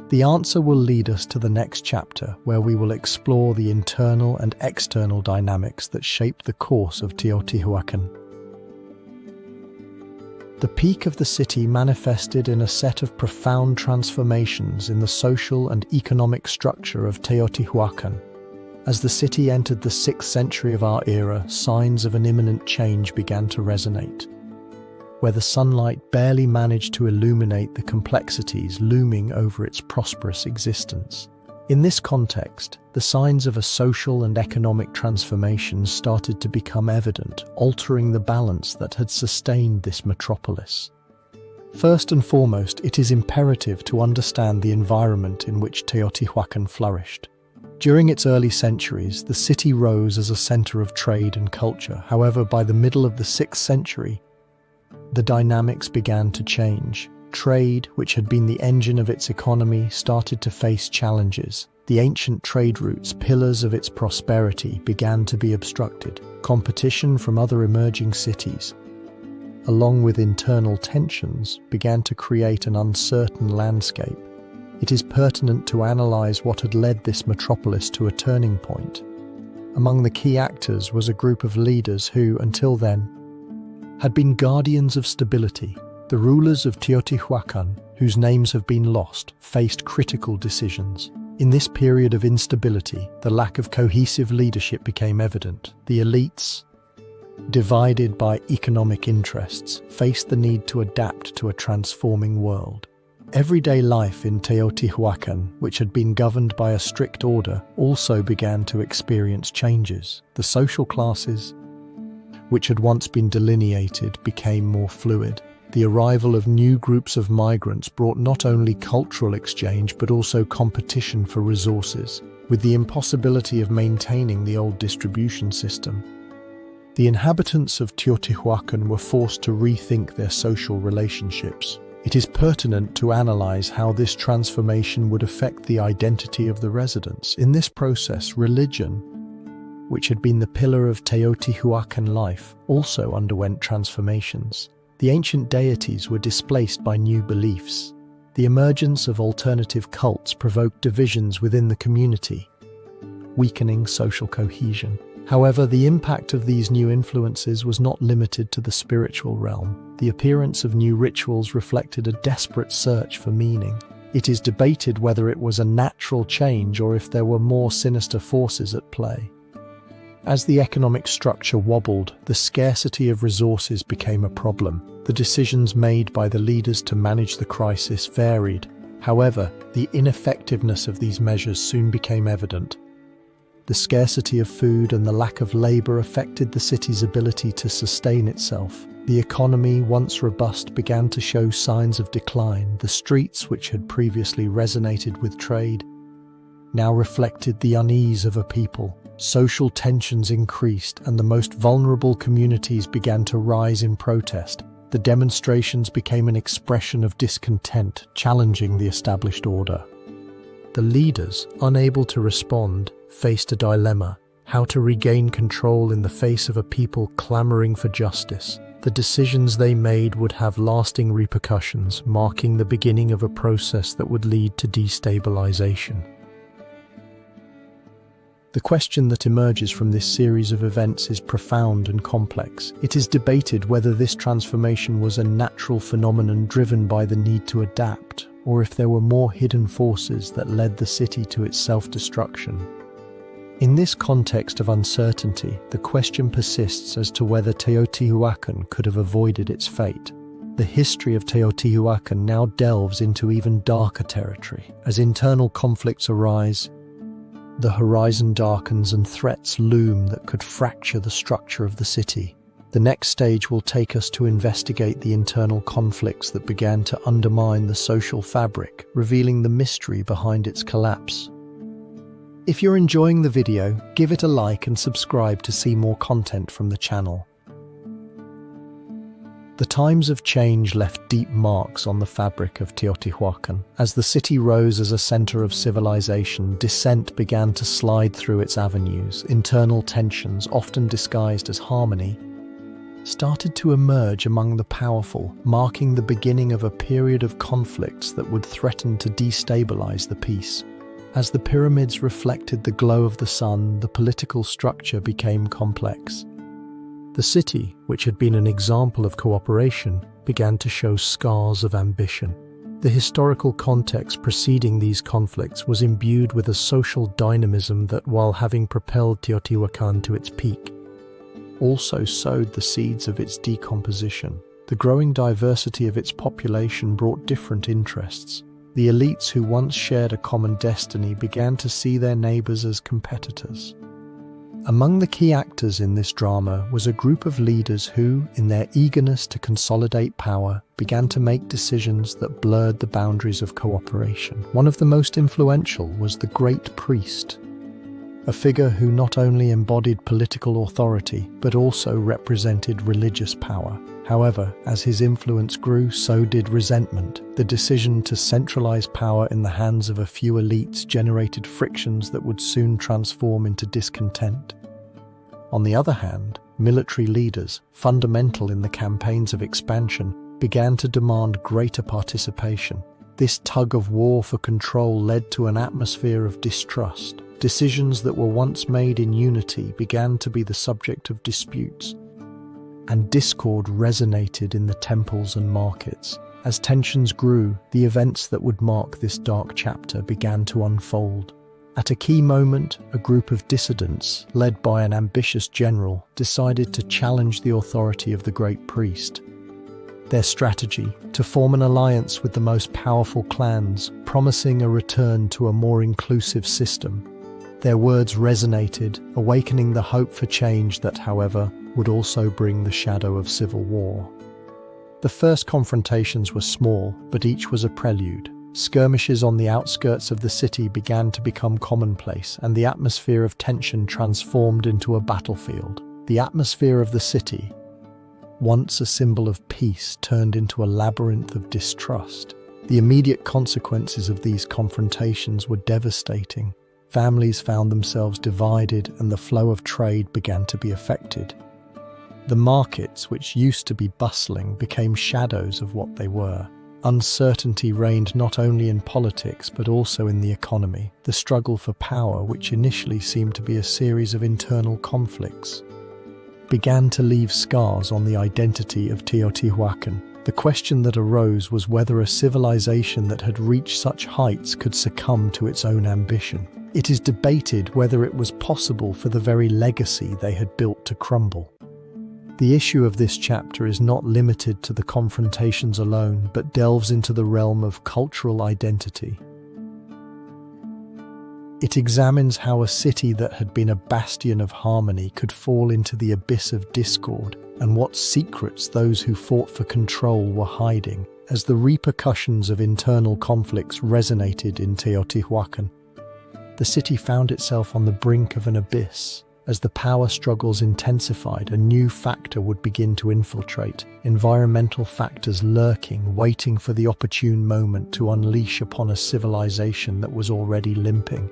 The answer will lead us to the next chapter, where we will explore the internal and external dynamics that shaped the course of Teotihuacan. The peak of the city manifested in a set of profound transformations in the social and economic structure of Teotihuacan. As the city entered the 6th century of our era, signs of an imminent change began to resonate, where the sunlight barely managed to illuminate the complexities looming over its prosperous existence. In this context, the signs of a social and economic transformation started to become evident, altering the balance that had sustained this metropolis. First and foremost, it is imperative to understand the environment in which Teotihuacan flourished. During its early centuries, the city rose as a center of trade and culture. However, by the middle of the 6th century, the dynamics began to change. Trade, which had been the engine of its economy, started to face challenges. The ancient trade routes, pillars of its prosperity, began to be obstructed. Competition from other emerging cities, along with internal tensions, began to create an uncertain landscape. It is pertinent to analyze what had led this metropolis to a turning point. Among the key actors was a group of leaders who, until then, had been guardians of stability. The rulers of Teotihuacan, whose names have been lost, faced critical decisions. In this period of instability, the lack of cohesive leadership became evident. The elites, divided by economic interests, faced the need to adapt to a transforming world. Everyday life in Teotihuacan, which had been governed by a strict order, also began to experience changes. The social classes, which had once been delineated, became more fluid. The arrival of new groups of migrants brought not only cultural exchange but also competition for resources, with the impossibility of maintaining the old distribution system. The inhabitants of Teotihuacan were forced to rethink their social relationships. It is pertinent to analyze how this transformation would affect the identity of the residents. In this process, religion, which had been the pillar of Teotihuacan life, also underwent transformations. The ancient deities were displaced by new beliefs. The emergence of alternative cults provoked divisions within the community, weakening social cohesion. However, the impact of these new influences was not limited to the spiritual realm. The appearance of new rituals reflected a desperate search for meaning. It is debated whether it was a natural change or if there were more sinister forces at play. As the economic structure wobbled, the scarcity of resources became a problem. The decisions made by the leaders to manage the crisis varied. However, the ineffectiveness of these measures soon became evident. The scarcity of food and the lack of labor affected the city's ability to sustain itself. The economy, once robust, began to show signs of decline. The streets, which had previously resonated with trade, now reflected the unease of a people. Social tensions increased, and the most vulnerable communities began to rise in protest. The demonstrations became an expression of discontent, challenging the established order. The leaders, unable to respond, faced a dilemma: how to regain control in the face of a people clamoring for justice. The decisions they made would have lasting repercussions, marking the beginning of a process that would lead to destabilization. The question that emerges from this series of events is profound and complex. It is debated whether this transformation was a natural phenomenon driven by the need to adapt, or if there were more hidden forces that led the city to its self-destruction. In this context of uncertainty, the question persists as to whether Teotihuacan could have avoided its fate. The history of Teotihuacan now delves into even darker territory. As internal conflicts arise, the horizon darkens and threats loom that could fracture the structure of the city. The next stage will take us to investigate the internal conflicts that began to undermine the social fabric, revealing the mystery behind its collapse. If you're enjoying the video, give it a like and subscribe to see more content from the channel. The times of change left deep marks on the fabric of Teotihuacan. As the city rose as a center of civilization, dissent began to slide through its avenues. Internal tensions, often disguised as harmony, started to emerge among the powerful, marking the beginning of a period of conflicts that would threaten to destabilize the peace. As the pyramids reflected the glow of the sun, the political structure became complex. The city, which had been an example of cooperation, began to show scars of ambition. The historical context preceding these conflicts was imbued with a social dynamism that, while having propelled Teotihuacan to its peak, also sowed the seeds of its decomposition. The growing diversity of its population brought different interests. The elites who once shared a common destiny began to see their neighbors as competitors. Among the key actors in this drama was a group of leaders who, in their eagerness to consolidate power, began to make decisions that blurred the boundaries of cooperation. One of the most influential was the Great Priest, a figure who not only embodied political authority, but also represented religious power. However, as his influence grew, so did resentment. The decision to centralize power in the hands of a few elites generated frictions that would soon transform into discontent. On the other hand, military leaders, fundamental in the campaigns of expansion, began to demand greater participation. This tug of war for control led to an atmosphere of distrust. Decisions that were once made in unity began to be the subject of disputes, and discord resonated in the temples and markets. As tensions grew, the events that would mark this dark chapter began to unfold. At a key moment, a group of dissidents, led by an ambitious general, decided to challenge the authority of the great priest. Their strategy, to form an alliance with the most powerful clans, promising a return to a more inclusive system. Their words resonated, awakening the hope for change that, however, would also bring the shadow of civil war. The first confrontations were small, but each was a prelude. Skirmishes on the outskirts of the city began to become commonplace, and the atmosphere of tension transformed into a battlefield. The atmosphere of the city, once a symbol of peace, turned into a labyrinth of distrust. The immediate consequences of these confrontations were devastating. Families found themselves divided, and the flow of trade began to be affected. The markets, which used to be bustling, became shadows of what they were. Uncertainty reigned not only in politics but also in the economy. The struggle for power, which initially seemed to be a series of internal conflicts, began to leave scars on the identity of Teotihuacan. The question that arose was whether a civilization that had reached such heights could succumb to its own ambition. It is debated whether it was possible for the very legacy they had built to crumble. The issue of this chapter is not limited to the confrontations alone, but delves into the realm of cultural identity. It examines how a city that had been a bastion of harmony could fall into the abyss of discord, and what secrets those who fought for control were hiding, as the repercussions of internal conflicts resonated in Teotihuacan. The city found itself on the brink of an abyss. As the power struggles intensified, a new factor would begin to infiltrate, environmental factors lurking, waiting for the opportune moment to unleash upon a civilization that was already limping.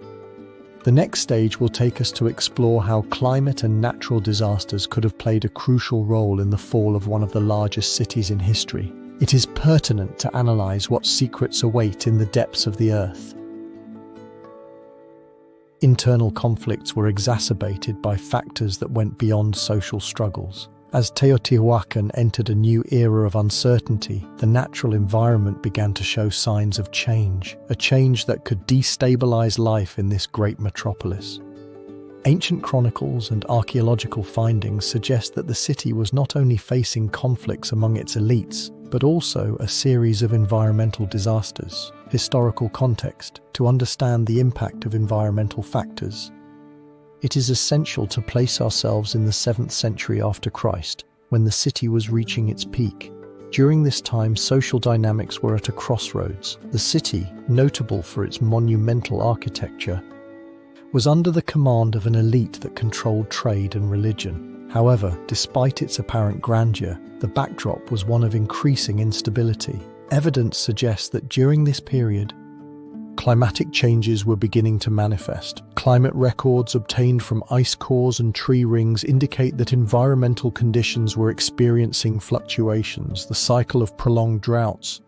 The next stage will take us to explore how climate and natural disasters could have played a crucial role in the fall of one of the largest cities in history. It is pertinent to analyze what secrets await in the depths of the earth. Internal conflicts were exacerbated by factors that went beyond social struggles. As Teotihuacan entered a new era of uncertainty, the natural environment began to show signs of change, a change that could destabilize life in this great metropolis. Ancient chronicles and archaeological findings suggest that the city was not only facing conflicts among its elites, but also a series of environmental disasters. Historical context: to understand the impact of environmental factors, it is essential to place ourselves in the 7th century after Christ, when the city was reaching its peak. During this time, social dynamics were at a crossroads. The city, notable for its monumental architecture, was under the command of an elite that controlled trade and religion. However, despite its apparent grandeur, the backdrop was one of increasing instability. Evidence suggests that during this period, climatic changes were beginning to manifest. Climate records obtained from ice cores and tree rings indicate that environmental conditions were experiencing fluctuations. The cycle of prolonged droughts,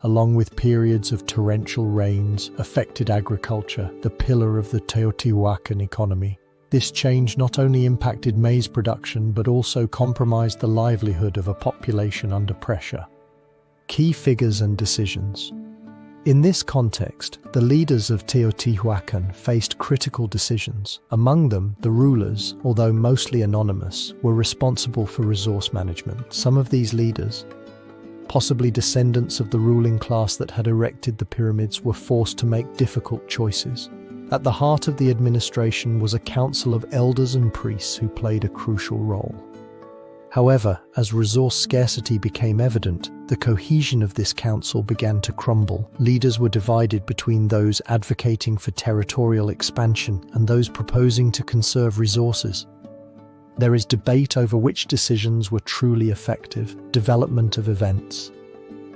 along with periods of torrential rains, affected agriculture, the pillar of the Teotihuacan economy. This change not only impacted maize production but also compromised the livelihood of a population under pressure. Key figures and decisions. In this context, the leaders of Teotihuacan faced critical decisions. Among them, the rulers, although mostly anonymous, were responsible for resource management. Some of these leaders, possibly descendants of the ruling class that had erected the pyramids, were forced to make difficult choices. At the heart of the administration was a council of elders and priests who played a crucial role. However, as resource scarcity became evident, the cohesion of this council began to crumble. Leaders were divided between those advocating for territorial expansion and those proposing to conserve resources. There is debate over which decisions were truly effective. Development of events.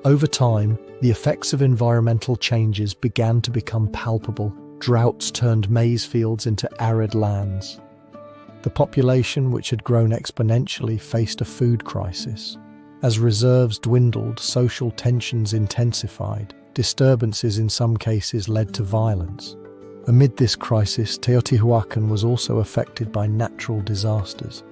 Over time, the effects of environmental changes began to become palpable. Droughts turned maize fields into arid lands. The population, which had grown exponentially, faced a food crisis. As reserves dwindled, social tensions intensified. Disturbances in some cases led to violence. Amid this crisis, Teotihuacan was also affected by natural disasters,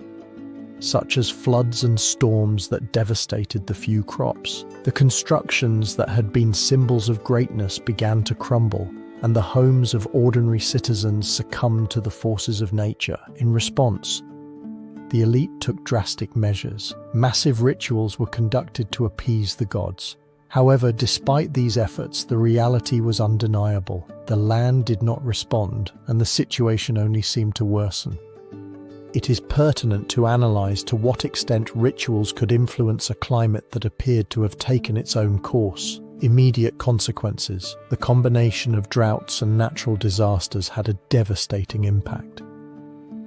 such as floods and storms that devastated the few crops. The constructions that had been symbols of greatness began to crumble, and the homes of ordinary citizens succumbed to the forces of nature. In response, the elite took drastic measures. Massive rituals were conducted to appease the gods. However, despite these efforts, the reality was undeniable. The land did not respond, and the situation only seemed to worsen. It is pertinent to analyze to what extent rituals could influence a climate that appeared to have taken its own course. Immediate consequences. The combination of droughts and natural disasters had a devastating impact.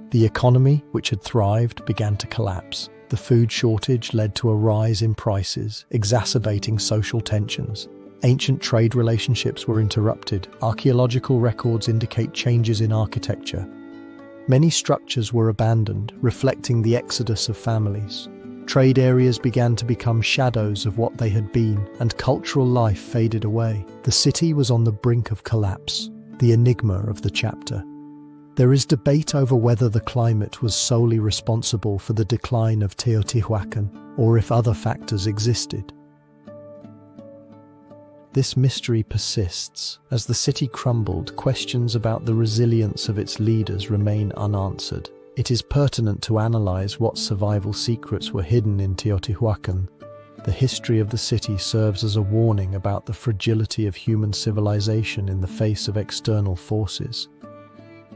The economy, which had thrived, began to collapse. The food shortage led to a rise in prices, exacerbating social tensions. Ancient trade relationships were interrupted. Archaeological records indicate changes in architecture. Many structures were abandoned, reflecting the exodus of families. Trade areas began to become shadows of what they had been, and cultural life faded away. The city was on the brink of collapse, the enigma of the chapter. There is debate over whether the climate was solely responsible for the decline of Teotihuacan, or if other factors existed. This mystery persists. As the city crumbled, questions about the resilience of its leaders remain unanswered. It is pertinent to analyze what survival secrets were hidden in Teotihuacan. The history of the city serves as a warning about the fragility of human civilization in the face of external forces.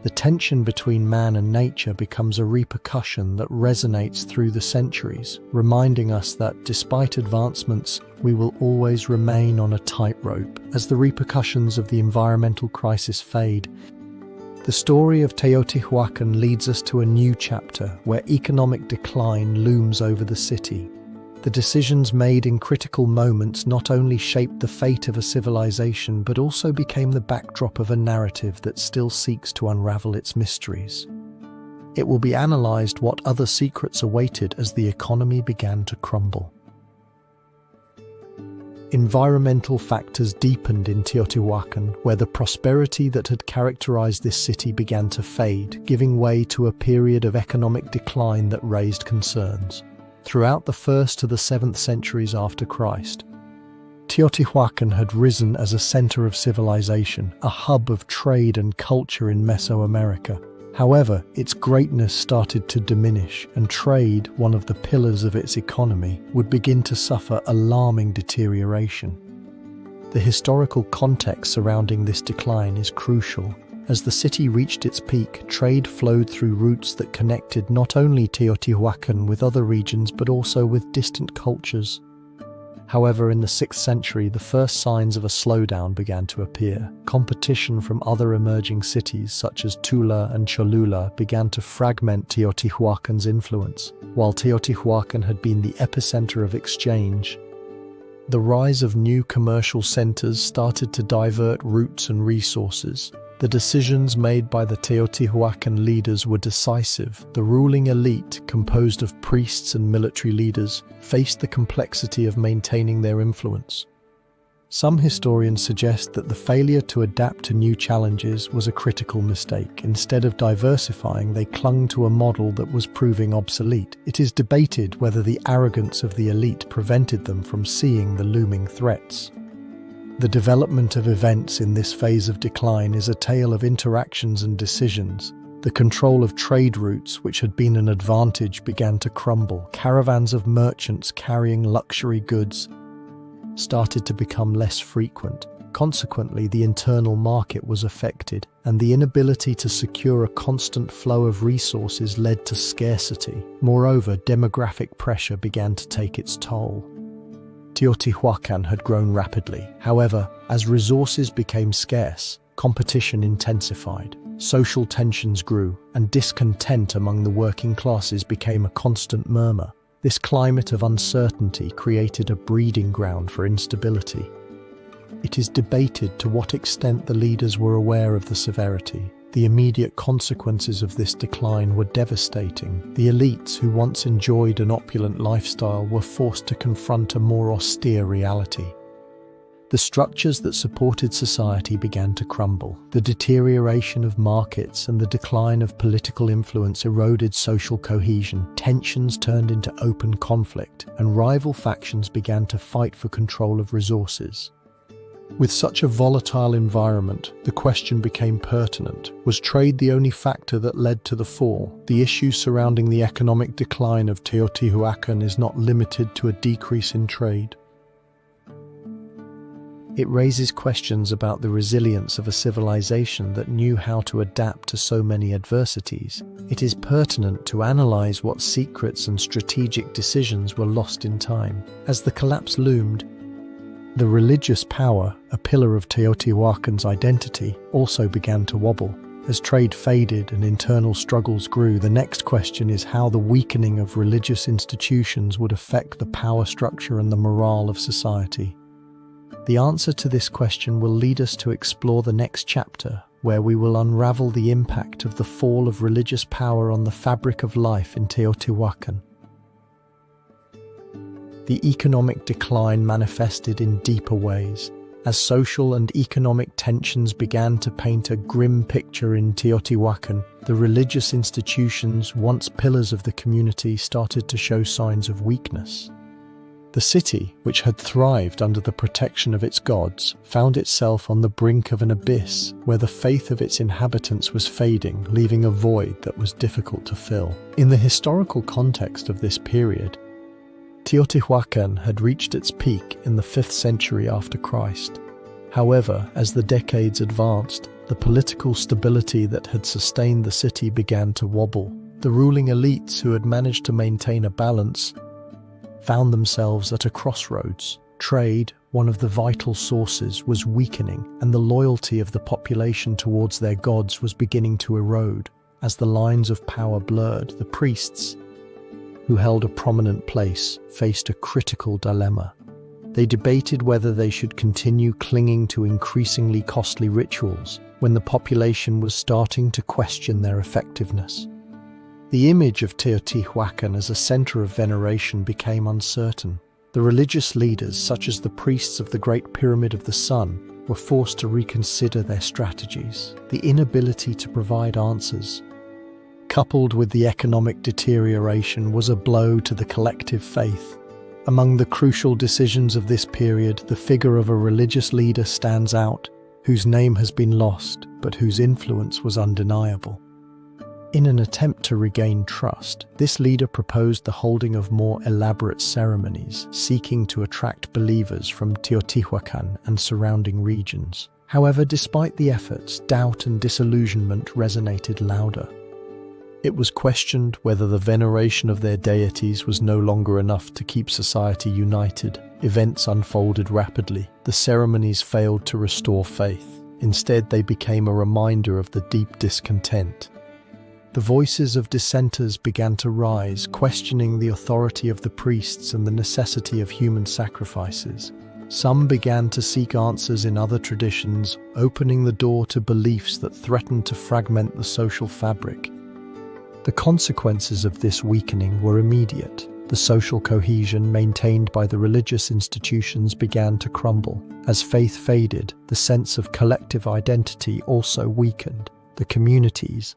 The tension between man and nature becomes a repercussion that resonates through the centuries, reminding us that, despite advancements, we will always remain on a tightrope. As the repercussions of the environmental crisis fade, the story of Teotihuacan leads us to a new chapter where economic decline looms over the city. The decisions made in critical moments not only shaped the fate of a civilization, but also became the backdrop of a narrative that still seeks to unravel its mysteries. It will be analyzed what other secrets awaited as the economy began to crumble. Environmental factors deepened in Teotihuacan, where the prosperity that had characterized this city began to fade, giving way to a period of economic decline that raised concerns. Throughout the 1st to the 7th centuries after Christ, Teotihuacan had risen as a center of civilization, a hub of trade and culture in Mesoamerica. However, its greatness started to diminish, and trade, one of the pillars of its economy, would begin to suffer alarming deterioration. The historical context surrounding this decline is crucial. As the city reached its peak, trade flowed through routes that connected not only Teotihuacan with other regions but also with distant cultures. However, in the 6th century, the first signs of a slowdown began to appear. Competition from other emerging cities such as Tula and Cholula began to fragment Teotihuacan's influence. While Teotihuacan had been the epicenter of exchange, the rise of new commercial centers started to divert routes and resources. The decisions made by the Teotihuacan leaders were decisive. The ruling elite, composed of priests and military leaders, faced the complexity of maintaining their influence. Some historians suggest that the failure to adapt to new challenges was a critical mistake. Instead of diversifying, they clung to a model that was proving obsolete. It is debated whether the arrogance of the elite prevented them from seeing the looming threats. The development of events in this phase of decline is a tale of interactions and decisions. The control of trade routes, which had been an advantage, began to crumble. Caravans of merchants carrying luxury goods started to become less frequent. Consequently, the internal market was affected, and the inability to secure a constant flow of resources led to scarcity. Moreover, demographic pressure began to take its toll. Teotihuacan had grown rapidly. However, as resources became scarce, competition intensified. Social tensions grew, and discontent among the working classes became a constant murmur. This climate of uncertainty created a breeding ground for instability. It is debated to what extent the leaders were aware of the severity. The immediate consequences of this decline were devastating. The elites, who once enjoyed an opulent lifestyle, were forced to confront a more austere reality. The structures that supported society began to crumble. The deterioration of markets and the decline of political influence eroded social cohesion. Tensions turned into open conflict, and rival factions began to fight for control of resources. With such a volatile environment, the question became pertinent. Was trade the only factor that led to the fall? The issue surrounding the economic decline of Teotihuacan is not limited to a decrease in trade. It raises questions about the resilience of a civilization that knew how to adapt to so many adversities. It is pertinent to analyze what secrets and strategic decisions were lost in time. As the collapse loomed, the religious power, a pillar of Teotihuacan's identity, also began to wobble. As trade faded and internal struggles grew, the next question is how the weakening of religious institutions would affect the power structure and the morale of society. The answer to this question will lead us to explore the next chapter, where we will unravel the impact of the fall of religious power on the fabric of life in Teotihuacan. The economic decline manifested in deeper ways. As social and economic tensions began to paint a grim picture in Teotihuacan, the religious institutions, once pillars of the community, started to show signs of weakness. The city, which had thrived under the protection of its gods, found itself on the brink of an abyss where the faith of its inhabitants was fading, leaving a void that was difficult to fill. In the historical context of this period, Teotihuacan had reached its peak in the 5th century after Christ. However, as the decades advanced, the political stability that had sustained the city began to wobble. The ruling elites, who had managed to maintain a balance, found themselves at a crossroads. Trade, one of the vital sources, was weakening, and the loyalty of the population towards their gods was beginning to erode. As the lines of power blurred, the priests, who held a prominent place, faced a critical dilemma. They debated whether they should continue clinging to increasingly costly rituals when the population was starting to question their effectiveness. The image of Teotihuacan as a center of veneration became uncertain. The religious leaders, such as the priests of the Great Pyramid of the Sun, were forced to reconsider their strategies. The inability to provide answers, coupled with the economic deterioration, was a blow to the collective faith. Among the crucial decisions of this period, the figure of a religious leader stands out, whose name has been lost, but whose influence was undeniable. In an attempt to regain trust, this leader proposed the holding of more elaborate ceremonies, seeking to attract believers from Teotihuacan and surrounding regions. However, despite the efforts, doubt and disillusionment resonated louder. It was questioned whether the veneration of their deities was no longer enough to keep society united. Events unfolded rapidly. The ceremonies failed to restore faith. Instead, they became a reminder of the deep discontent. The voices of dissenters began to rise, questioning the authority of the priests and the necessity of human sacrifices. Some began to seek answers in other traditions, opening the door to beliefs that threatened to fragment the social fabric. The consequences of this weakening were immediate. The social cohesion maintained by the religious institutions began to crumble. As faith faded, the sense of collective identity also weakened. The communities,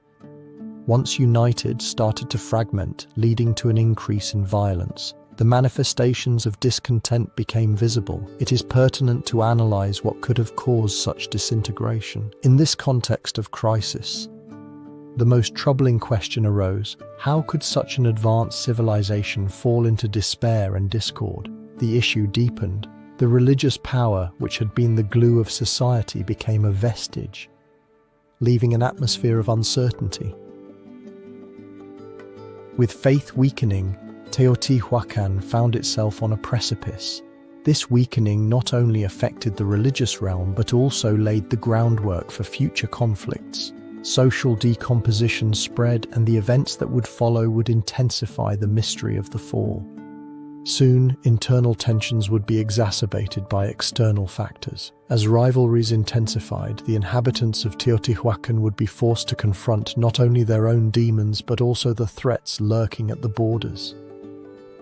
once united, started to fragment, leading to an increase in violence. The manifestations of discontent became visible. It is pertinent to analyze what could have caused such disintegration. In this context of crisis, the most troubling question arose: how could such an advanced civilization fall into despair and discord? The issue deepened. The religious power, which had been the glue of society, became a vestige, leaving an atmosphere of uncertainty. With faith weakening, Teotihuacan found itself on a precipice. This weakening not only affected the religious realm, but also laid the groundwork for future conflicts. Social decomposition spread, and the events that would follow would intensify the mystery of the fall. Soon, internal tensions would be exacerbated by external factors. As rivalries intensified, the inhabitants of Teotihuacan would be forced to confront not only their own demons, but also the threats lurking at the borders.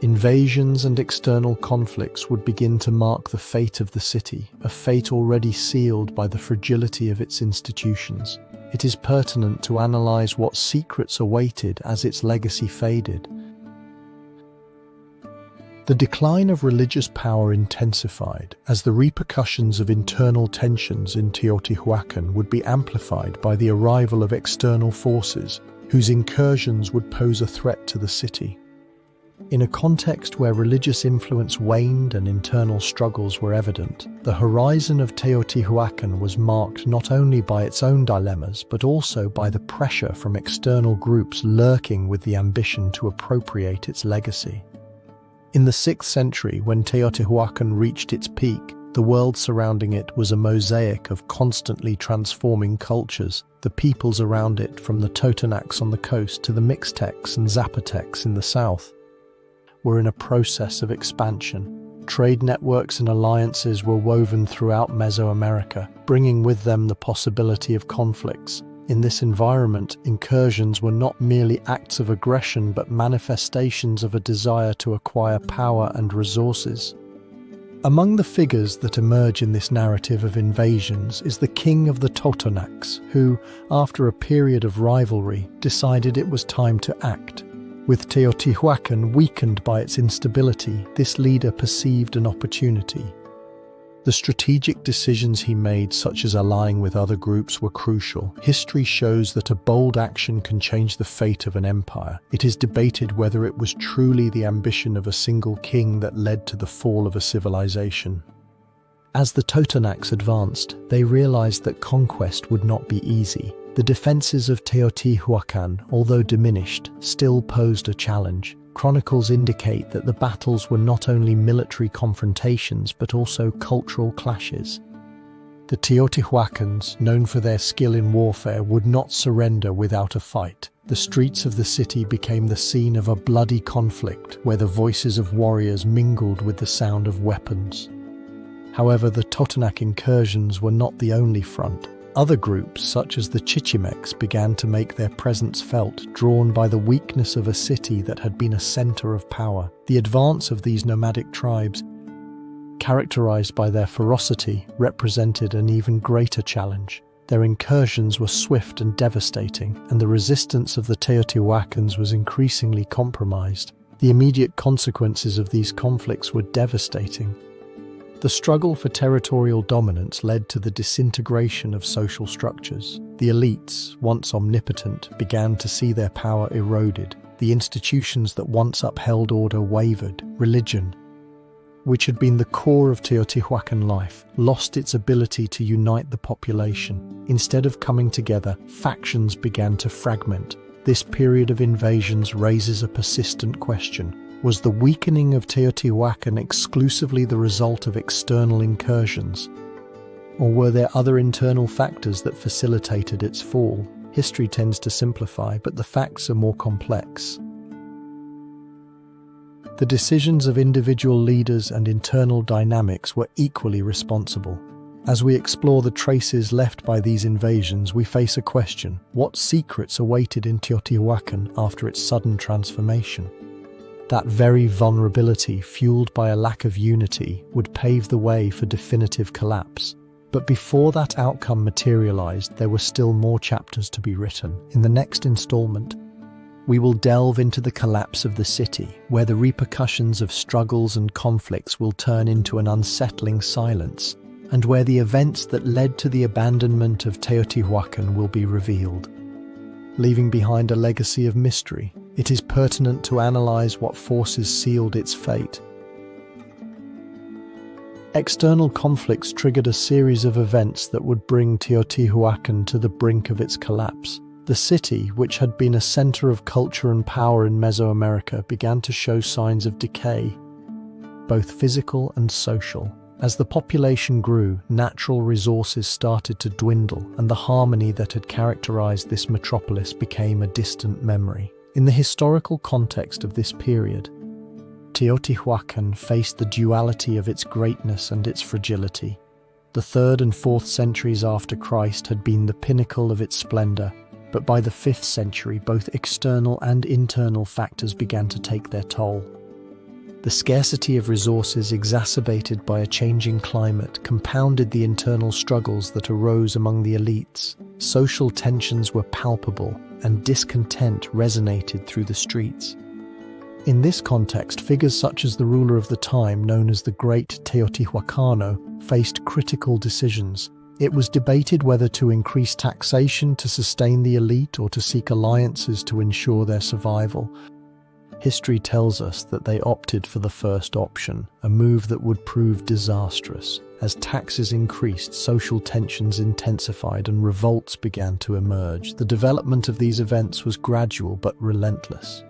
Invasions and external conflicts would begin to mark the fate of the city, a fate already sealed by the fragility of its institutions. It is pertinent to analyze what secrets awaited as its legacy faded. The decline of religious power intensified as the repercussions of internal tensions in Teotihuacan would be amplified by the arrival of external forces whose incursions would pose a threat to the city. In a context where religious influence waned and internal struggles were evident, the horizon of Teotihuacan was marked not only by its own dilemmas but also by the pressure from external groups lurking with the ambition to appropriate its legacy. In the 6th century, when Teotihuacan reached its peak, the world surrounding it was a mosaic of constantly transforming cultures. The peoples around it, from the Totonacs on the coast to the Mixtecs and Zapotecs in the south, were in a process of expansion. Trade networks and alliances were woven throughout Mesoamerica, bringing with them the possibility of conflicts. In this environment, incursions were not merely acts of aggression but manifestations of a desire to acquire power and resources. Among the figures that emerge in this narrative of invasions is the king of the Totonacs, who, after a period of rivalry, decided it was time to act. With Teotihuacan weakened by its instability, this leader perceived an opportunity. The strategic decisions he made, such as allying with other groups, were crucial. History shows that a bold action can change the fate of an empire. It is debated whether it was truly the ambition of a single king that led to the fall of a civilization. As the Totonacs advanced, they realized that conquest would not be easy. The defenses of Teotihuacan, although diminished, still posed a challenge. Chronicles indicate that the battles were not only military confrontations but also cultural clashes. The Teotihuacans, known for their skill in warfare, would not surrender without a fight. The streets of the city became the scene of a bloody conflict where the voices of warriors mingled with the sound of weapons. However, the Totonac incursions were not the only front. Other groups, such as the Chichimecs, began to make their presence felt, drawn by the weakness of a city that had been a center of power. The advance of these nomadic tribes, characterized by their ferocity, represented an even greater challenge. Their incursions were swift and devastating, and the resistance of the Teotihuacans was increasingly compromised. The immediate consequences of these conflicts were devastating. The struggle for territorial dominance led to the disintegration of social structures. The elites, once omnipotent, began to see their power eroded. The institutions that once upheld order wavered. Religion, which had been the core of Teotihuacan life, lost its ability to unite the population. Instead of coming together, factions began to fragment. This period of invasions raises a persistent question. Was the weakening of Teotihuacan exclusively the result of external incursions? Or were there other internal factors that facilitated its fall? History tends to simplify, but the facts are more complex. The decisions of individual leaders and internal dynamics were equally responsible. As we explore the traces left by these invasions, we face a question: what secrets awaited in Teotihuacan after its sudden transformation? That very vulnerability, fueled by a lack of unity, would pave the way for definitive collapse. But before that outcome materialized, there were still more chapters to be written. In the next installment, we will delve into the collapse of the city, where the repercussions of struggles and conflicts will turn into an unsettling silence, and where the events that led to the abandonment of Teotihuacan will be revealed. Leaving behind a legacy of mystery, it is pertinent to analyze what forces sealed its fate. External conflicts triggered a series of events that would bring Teotihuacan to the brink of its collapse. The city, which had been a center of culture and power in Mesoamerica, began to show signs of decay, both physical and social. As the population grew, natural resources started to dwindle, and the harmony that had characterized this metropolis became a distant memory. In the historical context of this period, Teotihuacan faced the duality of its greatness and its fragility. The 3rd and 4th centuries after Christ had been the pinnacle of its splendor, but by the 5th century, both external and internal factors began to take their toll. The scarcity of resources exacerbated by a changing climate compounded the internal struggles that arose among the elites. Social tensions were palpable, and discontent resonated through the streets. In this context, figures such as the ruler of the time, known as the Great Teotihuacano, faced critical decisions. It was debated whether to increase taxation to sustain the elite or to seek alliances to ensure their survival. History tells us that they opted for the first option, a move that would prove disastrous. As taxes increased, social tensions intensified and revolts began to emerge. The development of these events was gradual but relentless.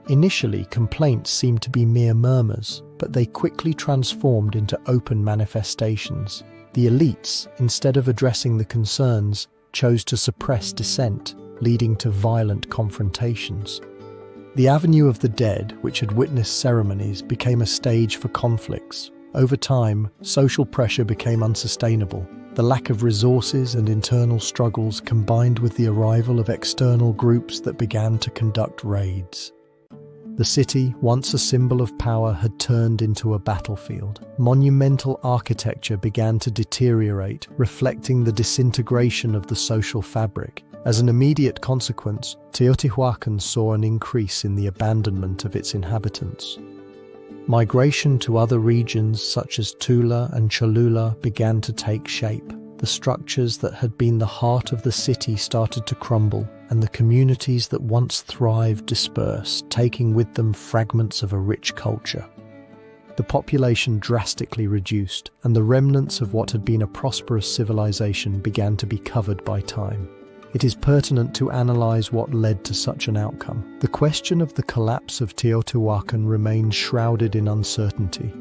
Initially, complaints seemed to be mere murmurs, but they quickly transformed into open manifestations. The elites, instead of addressing the concerns, chose to suppress dissent, leading to violent confrontations. The Avenue of the Dead, which had witnessed ceremonies, became a stage for conflicts. Over time, social pressure became unsustainable. The lack of resources and internal struggles combined with the arrival of external groups that began to conduct raids. The city, once a symbol of power, had turned into a battlefield. Monumental architecture began to deteriorate, reflecting the disintegration of the social fabric. As an immediate consequence, Teotihuacan saw an increase in the abandonment of its inhabitants. Migration to other regions such as Tula and Cholula began to take shape. The structures that had been the heart of the city started to crumble, and the communities that once thrived dispersed, taking with them fragments of a rich culture. The population drastically reduced, and the remnants of what had been a prosperous civilization began to be covered by time. It is pertinent to analyze what led to such an outcome. The question of the collapse of Teotihuacan remains shrouded in uncertainty.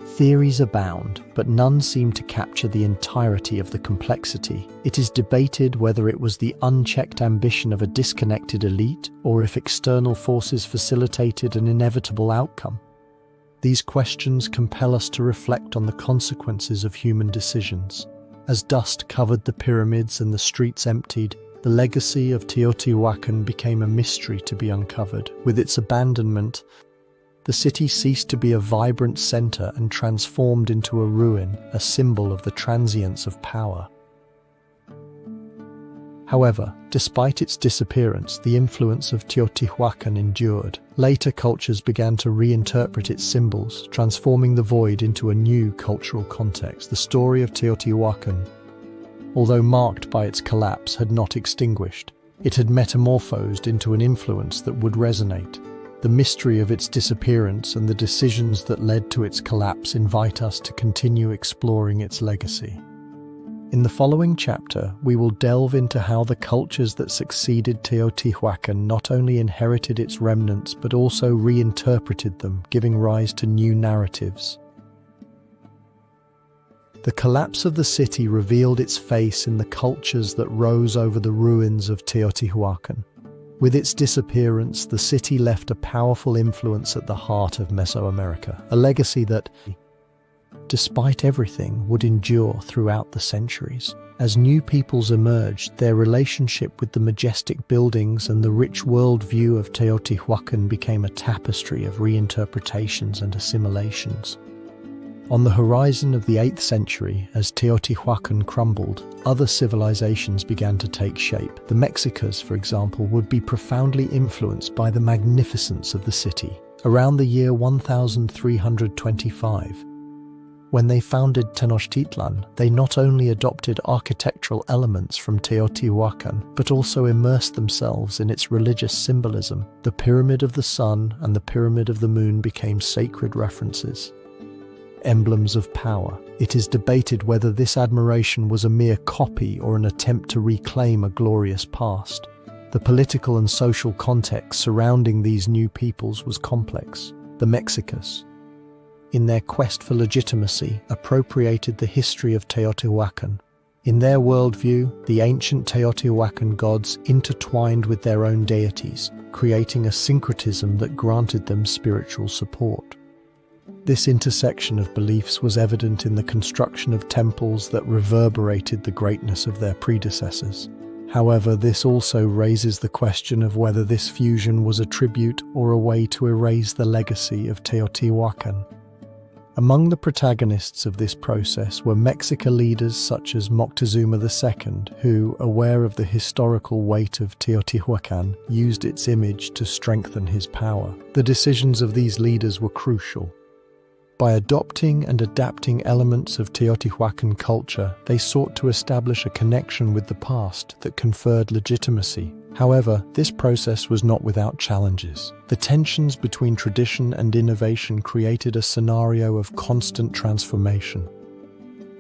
Theories abound, but none seem to capture the entirety of the complexity. It is debated whether it was the unchecked ambition of a disconnected elite or if external forces facilitated an inevitable outcome. These questions compel us to reflect on the consequences of human decisions. As dust covered the pyramids and the streets emptied, the legacy of Teotihuacan became a mystery to be uncovered. With its abandonment, the city ceased to be a vibrant center and transformed into a ruin, a symbol of the transience of power. However, despite its disappearance, the influence of Teotihuacan endured. Later cultures began to reinterpret its symbols, transforming the void into a new cultural context. The story of Teotihuacan, although marked by its collapse, had not extinguished. It had metamorphosed into an influence that would resonate. The mystery of its disappearance and the decisions that led to its collapse invite us to continue exploring its legacy. In the following chapter, we will delve into how the cultures that succeeded Teotihuacan not only inherited its remnants but also reinterpreted them, giving rise to new narratives. The collapse of the city revealed its face in the cultures that rose over the ruins of Teotihuacan. With its disappearance, the city left a powerful influence at the heart of Mesoamerica, a legacy that, despite everything, would endure throughout the centuries. As new peoples emerged, their relationship with the majestic buildings and the rich worldview of Teotihuacan became a tapestry of reinterpretations and assimilations. On the horizon of the 8th century, as Teotihuacan crumbled, other civilizations began to take shape. The Mexicas, for example, would be profoundly influenced by the magnificence of the city. Around the year 1325, when they founded Tenochtitlan, they not only adopted architectural elements from Teotihuacan, but also immersed themselves in its religious symbolism. The Pyramid of the Sun and the Pyramid of the Moon became sacred references, emblems of power. It is debated whether this admiration was a mere copy or an attempt to reclaim a glorious past. The political and social context surrounding these new peoples was complex. The Mexicas, in their quest for legitimacy, appropriated the history of Teotihuacan. In their worldview, the ancient Teotihuacan gods intertwined with their own deities, creating a syncretism that granted them spiritual support. This intersection of beliefs was evident in the construction of temples that reverberated the greatness of their predecessors. However, this also raises the question of whether this fusion was a tribute or a way to erase the legacy of Teotihuacan. Among the protagonists of this process were Mexican leaders such as Moctezuma II, who, aware of the historical weight of Teotihuacan, used its image to strengthen his power. The decisions of these leaders were crucial. By adopting and adapting elements of Teotihuacan culture, they sought to establish a connection with the past that conferred legitimacy. However, this process was not without challenges. The tensions between tradition and innovation created a scenario of constant transformation.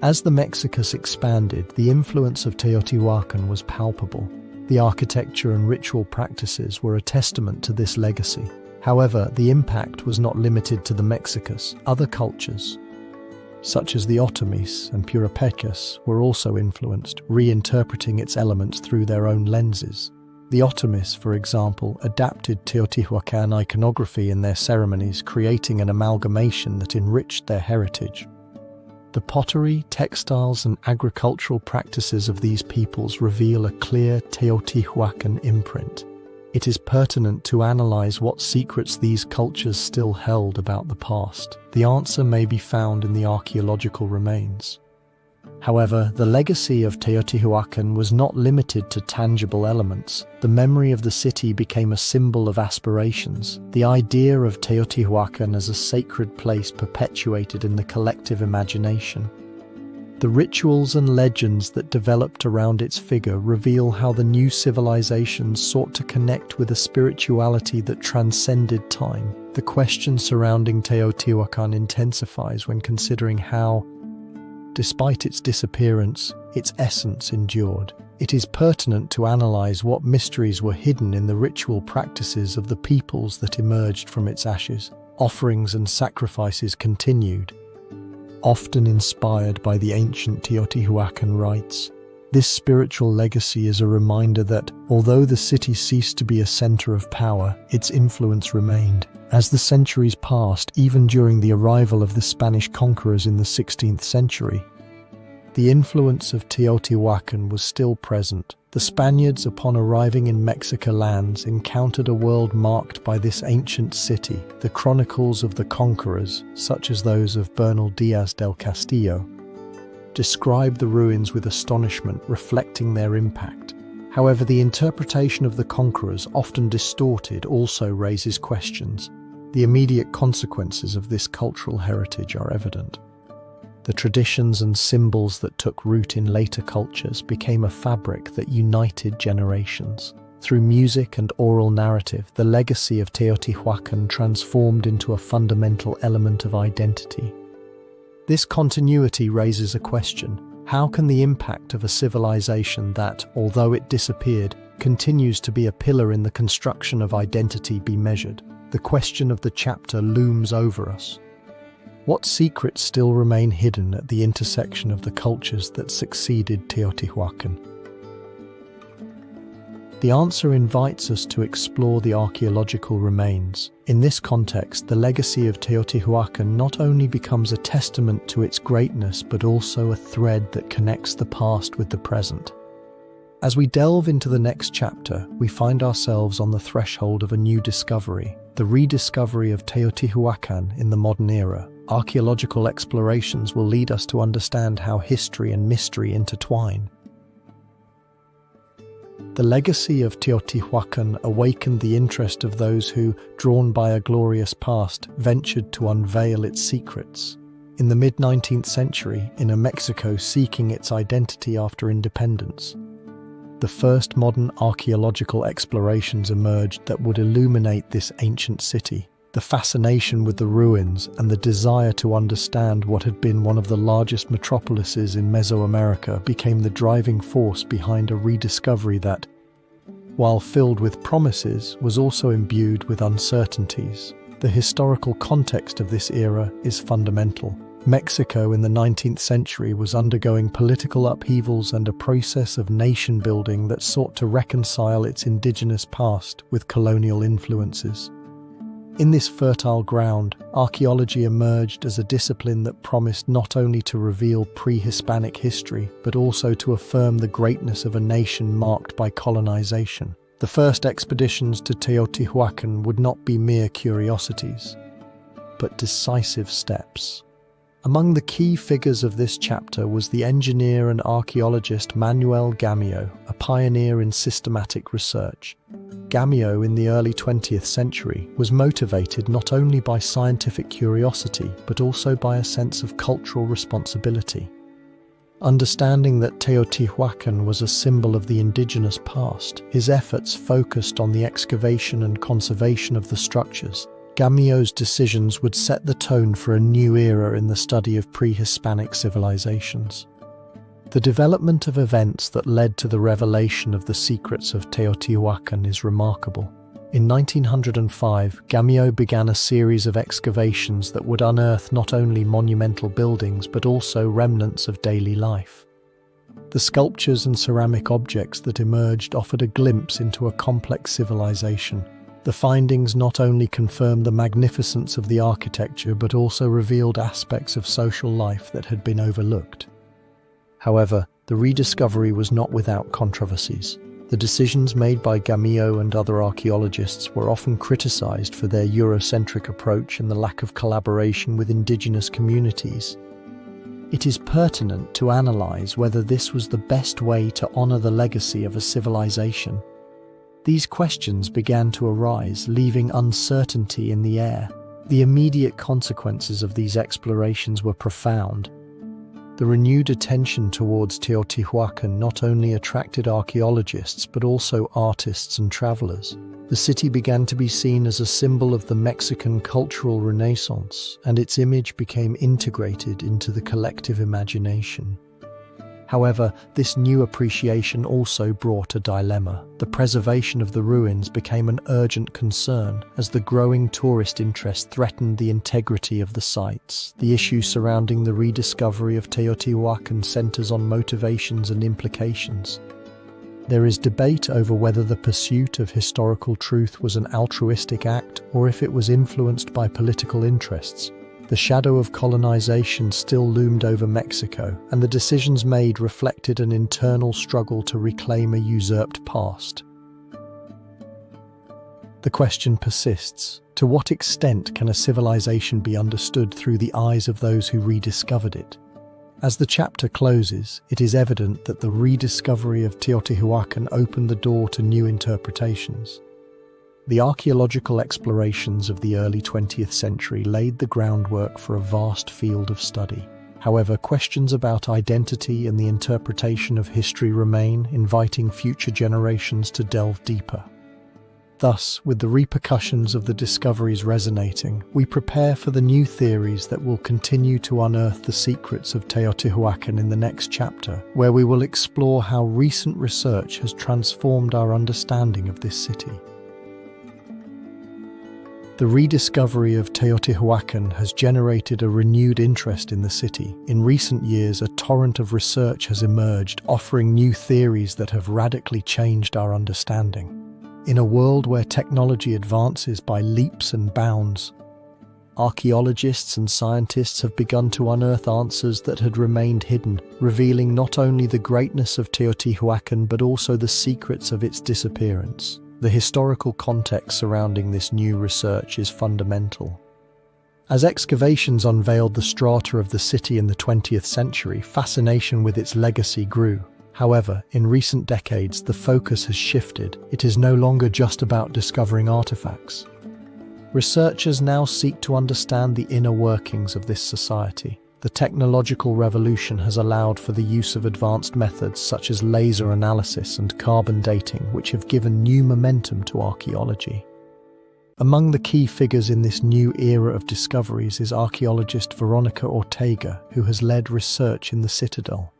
As the Mexicas expanded, the influence of Teotihuacan was palpable. The architecture and ritual practices were a testament to this legacy. However, the impact was not limited to the Mexicas. Other cultures, such as the Otomis and Puripechas, were also influenced, reinterpreting its elements through their own lenses. The Otomis, for example, adapted Teotihuacan iconography in their ceremonies, creating an amalgamation that enriched their heritage. The pottery, textiles, and agricultural practices of these peoples reveal a clear Teotihuacan imprint. It is pertinent to analyze what secrets these cultures still held about the past. The answer may be found in the archaeological remains. However, the legacy of Teotihuacan was not limited to tangible elements. The memory of the city became a symbol of aspirations. The idea of Teotihuacan as a sacred place perpetuated in the collective imagination. The rituals and legends that developed around its figure reveal how the new civilizations sought to connect with a spirituality that transcended time. The question surrounding Teotihuacan intensifies when considering how, despite its disappearance, its essence endured. It is pertinent to analyze what mysteries were hidden in the ritual practices of the peoples that emerged from its ashes. Offerings and sacrifices continued, often inspired by the ancient Teotihuacan rites. This spiritual legacy is a reminder that, although the city ceased to be a center of power, its influence remained. As the centuries passed, even during the arrival of the Spanish conquerors in the 16th century, the influence of Teotihuacan was still present. The Spaniards, upon arriving in Mexican lands, encountered a world marked by this ancient city. The chronicles of the conquerors, such as those of Bernal Diaz del Castillo, describe the ruins with astonishment, reflecting their impact. However, the interpretation of the conquerors, often distorted, also raises questions. The immediate consequences of this cultural heritage are evident. The traditions and symbols that took root in later cultures became a fabric that united generations. Through music and oral narrative, the legacy of Teotihuacan transformed into a fundamental element of identity. This continuity raises a question: how can the impact of a civilization that, although it disappeared, continues to be a pillar in the construction of identity be measured? The question of the chapter looms over us. What secrets still remain hidden at the intersection of the cultures that succeeded Teotihuacan? The answer invites us to explore the archaeological remains. In this context, the legacy of Teotihuacan not only becomes a testament to its greatness, but also a thread that connects the past with the present. As we delve into the next chapter, we find ourselves on the threshold of a new discovery, the rediscovery of Teotihuacan in the modern era. Archaeological explorations will lead us to understand how history and mystery intertwine. The legacy of Teotihuacan awakened the interest of those who, drawn by a glorious past, ventured to unveil its secrets. In the mid-19th century, in a Mexico seeking its identity after independence, the first modern archaeological explorations emerged that would illuminate this ancient city. The fascination with the ruins and the desire to understand what had been one of the largest metropolises in Mesoamerica became the driving force behind a rediscovery that, while filled with promises, was also imbued with uncertainties. The historical context of this era is fundamental. Mexico in the 19th century was undergoing political upheavals and a process of nation building that sought to reconcile its indigenous past with colonial influences. In this fertile ground, archaeology emerged as a discipline that promised not only to reveal pre-Hispanic history, but also to affirm the greatness of a nation marked by colonization. The first expeditions to Teotihuacan would not be mere curiosities, but decisive steps. Among the key figures of this chapter was the engineer and archaeologist Manuel Gamio, a pioneer in systematic research. Gamio, in the early 20th century, was motivated not only by scientific curiosity, but also by a sense of cultural responsibility. Understanding that Teotihuacan was a symbol of the indigenous past, his efforts focused on the excavation and conservation of the structures. Gamio's decisions would set the tone for a new era in the study of pre-Hispanic civilizations. The development of events that led to the revelation of the secrets of Teotihuacan is remarkable. In 1905, Gamio began a series of excavations that would unearth not only monumental buildings but also remnants of daily life. The sculptures and ceramic objects that emerged offered a glimpse into a complex civilization. The findings not only confirmed the magnificence of the architecture but also revealed aspects of social life that had been overlooked. However, the rediscovery was not without controversies. The decisions made by Gamio and other archaeologists were often criticized for their Eurocentric approach and the lack of collaboration with indigenous communities. It is pertinent to analyze whether this was the best way to honor the legacy of a civilization. These questions began to arise, leaving uncertainty in the air. The immediate consequences of these explorations were profound. The renewed attention towards Teotihuacan not only attracted archaeologists but also artists and travelers. The city began to be seen as a symbol of the Mexican cultural renaissance, and its image became integrated into the collective imagination. However, this new appreciation also brought a dilemma. The preservation of the ruins became an urgent concern, as the growing tourist interest threatened the integrity of the sites. The issue surrounding the rediscovery of Teotihuacan centers on motivations and implications. There is debate over whether the pursuit of historical truth was an altruistic act or if it was influenced by political interests. The shadow of colonization still loomed over Mexico, and the decisions made reflected an internal struggle to reclaim a usurped past. The question persists: to what extent can a civilization be understood through the eyes of those who rediscovered it? As the chapter closes, it is evident that the rediscovery of Teotihuacan opened the door to new interpretations. The archaeological explorations of the early 20th century laid the groundwork for a vast field of study. However, questions about identity and the interpretation of history remain, inviting future generations to delve deeper. Thus, with the repercussions of the discoveries resonating, we prepare for the new theories that will continue to unearth the secrets of Teotihuacan in the next chapter, where we will explore how recent research has transformed our understanding of this city. The rediscovery of Teotihuacan has generated a renewed interest in the city. In recent years, a torrent of research has emerged, offering new theories that have radically changed our understanding. In a world where technology advances by leaps and bounds, archaeologists and scientists have begun to unearth answers that had remained hidden, revealing not only the greatness of Teotihuacan but also the secrets of its disappearance. The historical context surrounding this new research is fundamental. As excavations unveiled the strata of the city in the 20th century, fascination with its legacy grew. However, in recent decades, the focus has shifted. It is no longer just about discovering artifacts. Researchers now seek to understand the inner workings of this society. The technological revolution has allowed for the use of advanced methods such as laser analysis and carbon dating, which have given new momentum to archaeology. Among the key figures in this new era of discoveries is archaeologist Veronica Ortega, who has led research in the Citadel.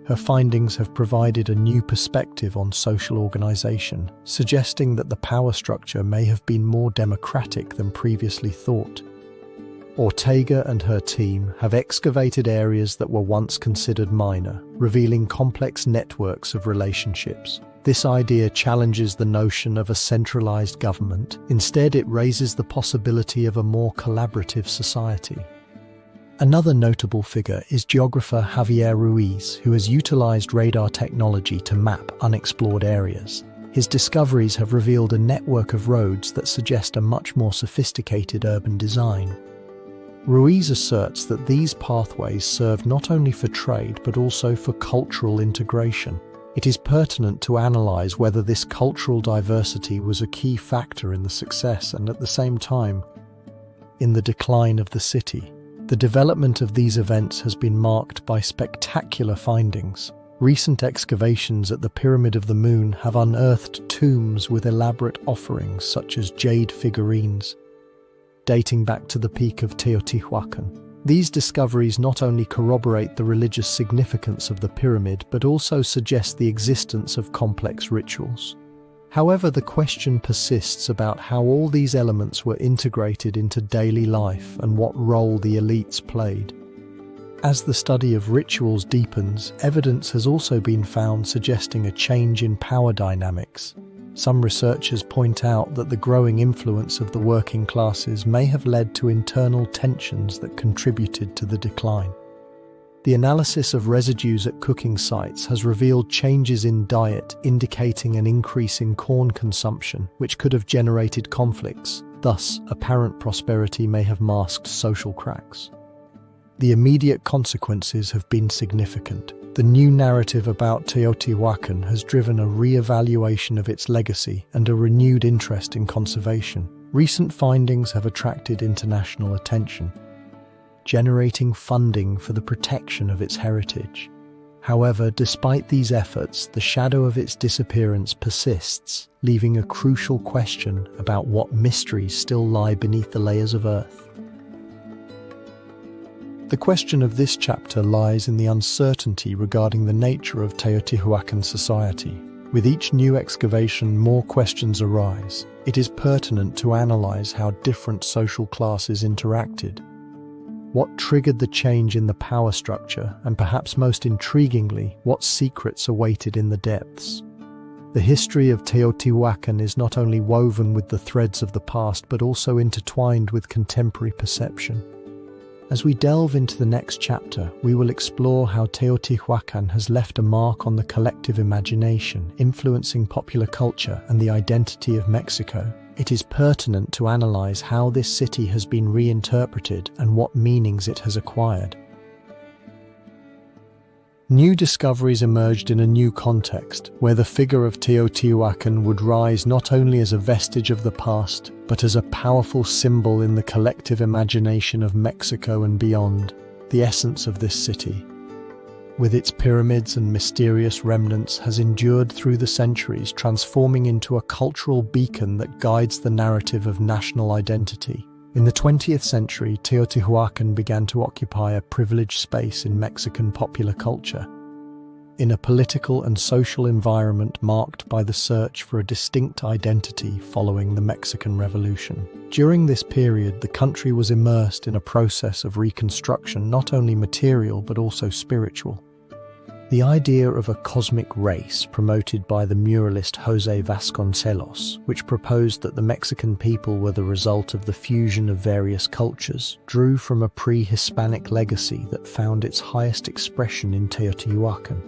Her findings have provided a new perspective on social organization, suggesting that the power structure may have been more democratic than previously thought. Ortega and her team have excavated areas that were once considered minor, revealing complex networks of relationships. This idea challenges the notion of a centralized government. Instead, it raises the possibility of a more collaborative society. Another notable figure is geographer Javier Ruiz, who has utilized radar technology to map unexplored areas. His discoveries have revealed a network of roads that suggest a much more sophisticated urban design. Ruiz asserts that these pathways serve not only for trade but also for cultural integration. It is pertinent to analyze whether this cultural diversity was a key factor in the success and, at the same time, in the decline of the city. The development of these events has been marked by spectacular findings. Recent excavations at the Pyramid of the Moon have unearthed tombs with elaborate offerings such as jade figurines, dating back to the peak of Teotihuacan. These discoveries not only corroborate the religious significance of the pyramid, but also suggest the existence of complex rituals. However, the question persists about how all these elements were integrated into daily life and what role the elites played. As the study of rituals deepens, evidence has also been found suggesting a change in power dynamics. Some researchers point out that the growing influence of the working classes may have led to internal tensions that contributed to the decline. The analysis of residues at cooking sites has revealed changes in diet, indicating an increase in corn consumption, which could have generated conflicts. Thus, apparent prosperity may have masked social cracks. The immediate consequences have been significant. The new narrative about Teotihuacan has driven a re-evaluation of its legacy and a renewed interest in conservation. Recent findings have attracted international attention, generating funding for the protection of its heritage. However, despite these efforts, the shadow of its disappearance persists, leaving a crucial question about what mysteries still lie beneath the layers of Earth. The question of this chapter lies in the uncertainty regarding the nature of Teotihuacan society. With each new excavation, more questions arise. It is pertinent to analyze how different social classes interacted. What triggered the change in the power structure, and perhaps most intriguingly, what secrets awaited in the depths? The history of Teotihuacan is not only woven with the threads of the past, but also intertwined with contemporary perception. As we delve into the next chapter, we will explore how Teotihuacan has left a mark on the collective imagination, influencing popular culture and the identity of Mexico. It is pertinent to analyze how this city has been reinterpreted and what meanings it has acquired. New discoveries emerged in a new context, where the figure of Teotihuacan would rise not only as a vestige of the past, but as a powerful symbol in the collective imagination of Mexico and beyond. The essence of this city, with its pyramids and mysterious remnants, has endured through the centuries, transforming into a cultural beacon that guides the narrative of national identity. In the 20th century, Teotihuacan began to occupy a privileged space in Mexican popular culture, in a political and social environment marked by the search for a distinct identity following the Mexican Revolution. During this period, the country was immersed in a process of reconstruction, not only material but also spiritual. The idea of a cosmic race, promoted by the muralist José Vasconcelos, which proposed that the Mexican people were the result of the fusion of various cultures, drew from a pre-Hispanic legacy that found its highest expression in Teotihuacan.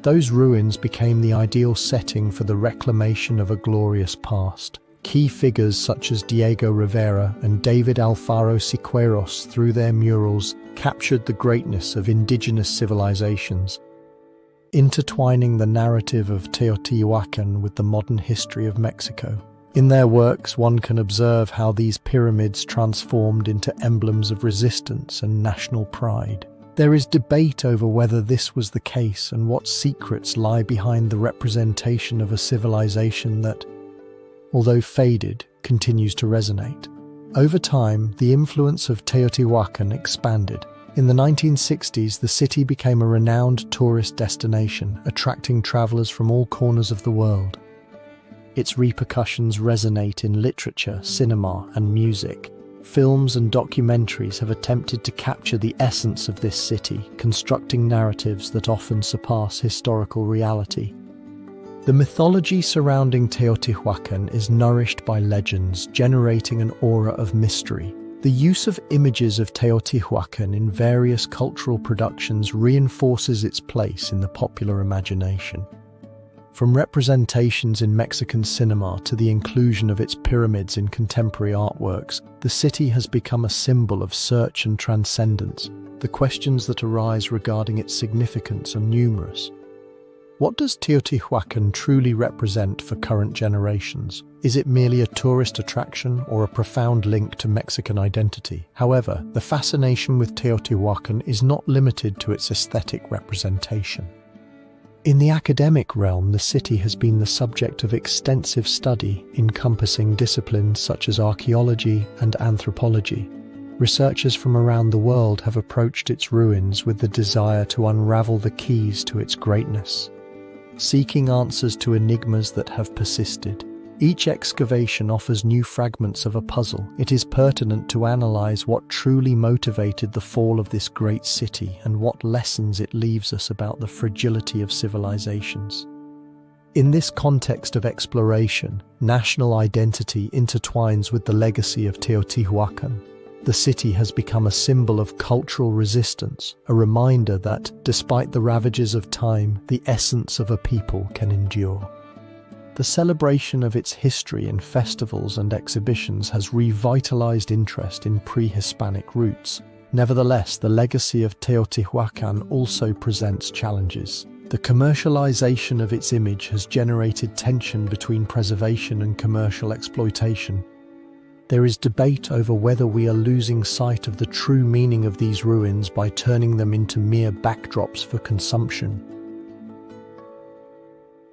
Those ruins became the ideal setting for the reclamation of a glorious past. Key figures such as Diego Rivera and David Alfaro Siqueiros, through their murals, captured the greatness of indigenous civilizations, intertwining the narrative of Teotihuacan with the modern history of Mexico. In their works, one can observe how these pyramids transformed into emblems of resistance and national pride. There is debate over whether this was the case and what secrets lie behind the representation of a civilization that, although faded, continues to resonate. Over time, the influence of Teotihuacan expanded. In the 1960s, the city became a renowned tourist destination, attracting travelers from all corners of the world. Its repercussions resonate in literature, cinema, and music. Films and documentaries have attempted to capture the essence of this city, constructing narratives that often surpass historical reality. The mythology surrounding Teotihuacan is nourished by legends, generating an aura of mystery. The use of images of Teotihuacan in various cultural productions reinforces its place in the popular imagination. From representations in Mexican cinema to the inclusion of its pyramids in contemporary artworks, the city has become a symbol of search and transcendence. The questions that arise regarding its significance are numerous. What does Teotihuacan truly represent for current generations? Is it merely a tourist attraction or a profound link to Mexican identity? However, the fascination with Teotihuacan is not limited to its aesthetic representation. In the academic realm, the city has been the subject of extensive study encompassing disciplines such as archaeology and anthropology. Researchers from around the world have approached its ruins with the desire to unravel the keys to its greatness, seeking answers to enigmas that have persisted. Each excavation offers new fragments of a puzzle. It is pertinent to analyze what truly motivated the fall of this great city and what lessons it leaves us about the fragility of civilizations. In this context of exploration, national identity intertwines with the legacy of Teotihuacan. The city has become a symbol of cultural resistance, a reminder that, despite the ravages of time, the essence of a people can endure. The celebration of its history in festivals and exhibitions has revitalized interest in pre-Hispanic roots. Nevertheless, the legacy of Teotihuacan also presents challenges. The commercialization of its image has generated tension between preservation and commercial exploitation. There is debate over whether we are losing sight of the true meaning of these ruins by turning them into mere backdrops for consumption.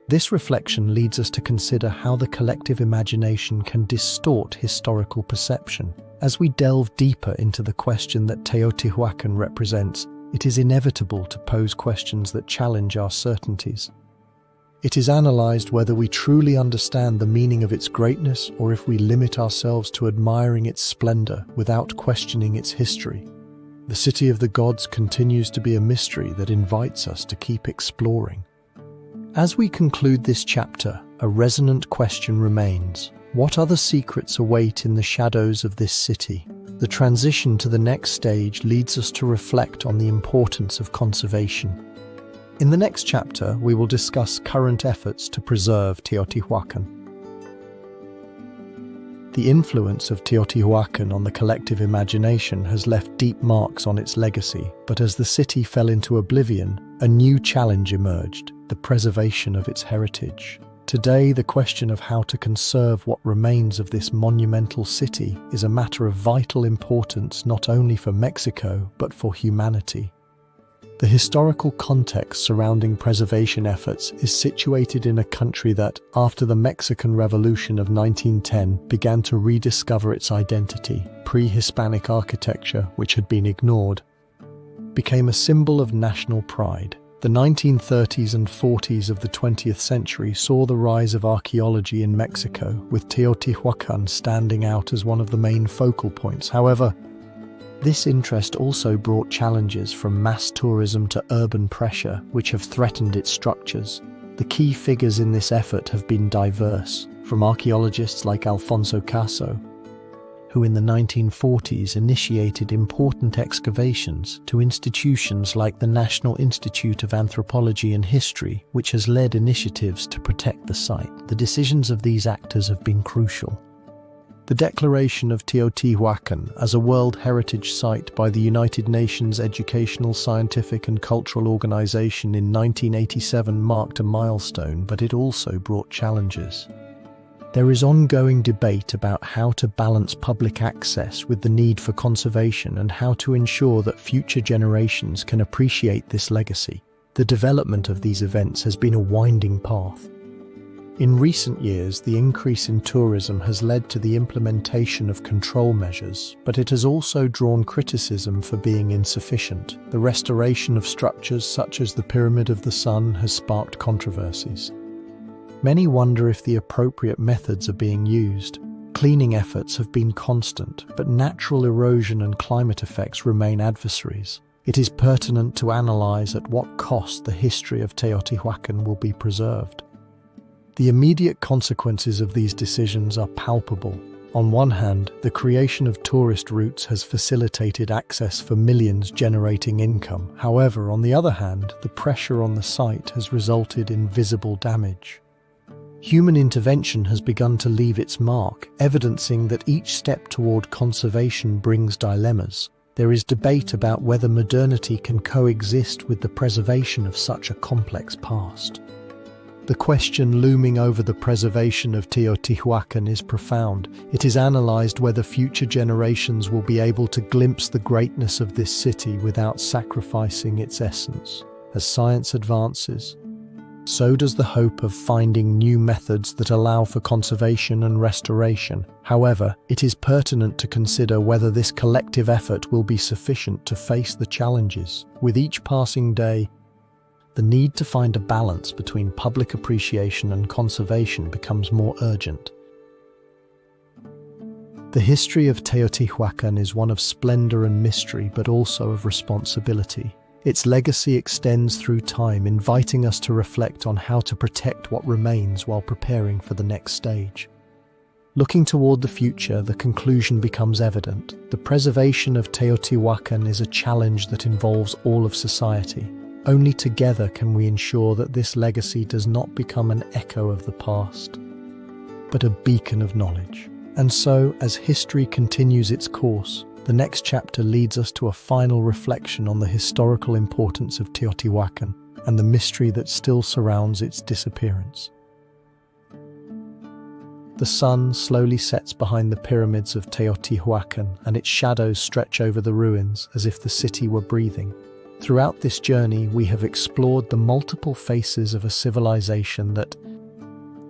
This reflection leads us to consider how the collective imagination can distort historical perception. As we delve deeper into the question that Teotihuacan represents, it is inevitable to pose questions that challenge our certainties. It is analyzed whether we truly understand the meaning of its greatness or if we limit ourselves to admiring its splendor without questioning its history. The city of the gods continues to be a mystery that invites us to keep exploring. As we conclude this chapter, a resonant question remains. What other secrets await in the shadows of this city? The transition to the next stage leads us to reflect on the importance of conservation. In the next chapter, we will discuss current efforts to preserve Teotihuacan. The influence of Teotihuacan on the collective imagination has left deep marks on its legacy, but as the city fell into oblivion, a new challenge emerged: the preservation of its heritage. Today, the question of how to conserve what remains of this monumental city is a matter of vital importance not only for Mexico, but for humanity. The historical context surrounding preservation efforts is situated in a country that, after the Mexican Revolution of 1910, began to rediscover its identity. Pre-Hispanic architecture, which had been ignored, became a symbol of national pride. The 1930s and 40s of the 20th century saw the rise of archaeology in Mexico, with Teotihuacan standing out as one of the main focal points. However, this interest also brought challenges from mass tourism to urban pressure, which have threatened its structures. The key figures in this effort have been diverse, from archaeologists like Alfonso Caso, who in the 1940s initiated important excavations, to institutions like the National Institute of Anthropology and History, which has led initiatives to protect the site. The decisions of these actors have been crucial. The declaration of Teotihuacan as a World Heritage Site by the United Nations Educational, Scientific and Cultural Organization in 1987 marked a milestone, but it also brought challenges. There is ongoing debate about how to balance public access with the need for conservation and how to ensure that future generations can appreciate this legacy. The development of these events has been a winding path. In recent years, the increase in tourism has led to the implementation of control measures, but it has also drawn criticism for being insufficient. The restoration of structures such as the Pyramid of the Sun has sparked controversies. Many wonder if the appropriate methods are being used. Cleaning efforts have been constant, but natural erosion and climate effects remain adversaries. It is pertinent to analyze at what cost the history of Teotihuacan will be preserved. The immediate consequences of these decisions are palpable. On one hand, the creation of tourist routes has facilitated access for millions, generating income. However, on the other hand, the pressure on the site has resulted in visible damage. Human intervention has begun to leave its mark, evidencing that each step toward conservation brings dilemmas. There is debate about whether modernity can coexist with the preservation of such a complex past. The question looming over the preservation of Teotihuacan is profound. It is analyzed whether future generations will be able to glimpse the greatness of this city without sacrificing its essence. As science advances, so does the hope of finding new methods that allow for conservation and restoration. However, it is pertinent to consider whether this collective effort will be sufficient to face the challenges. With each passing day, the need to find a balance between public appreciation and conservation becomes more urgent. The history of Teotihuacan is one of splendor and mystery, but also of responsibility. Its legacy extends through time, inviting us to reflect on how to protect what remains while preparing for the next stage. Looking toward the future, the conclusion becomes evident. The preservation of Teotihuacan is a challenge that involves all of society. Only together can we ensure that this legacy does not become an echo of the past, but a beacon of knowledge. And so, as history continues its course, the next chapter leads us to a final reflection on the historical importance of Teotihuacan and the mystery that still surrounds its disappearance. The sun slowly sets behind the pyramids of Teotihuacan, and its shadows stretch over the ruins as if the city were breathing. Throughout this journey, we have explored the multiple faces of a civilization that,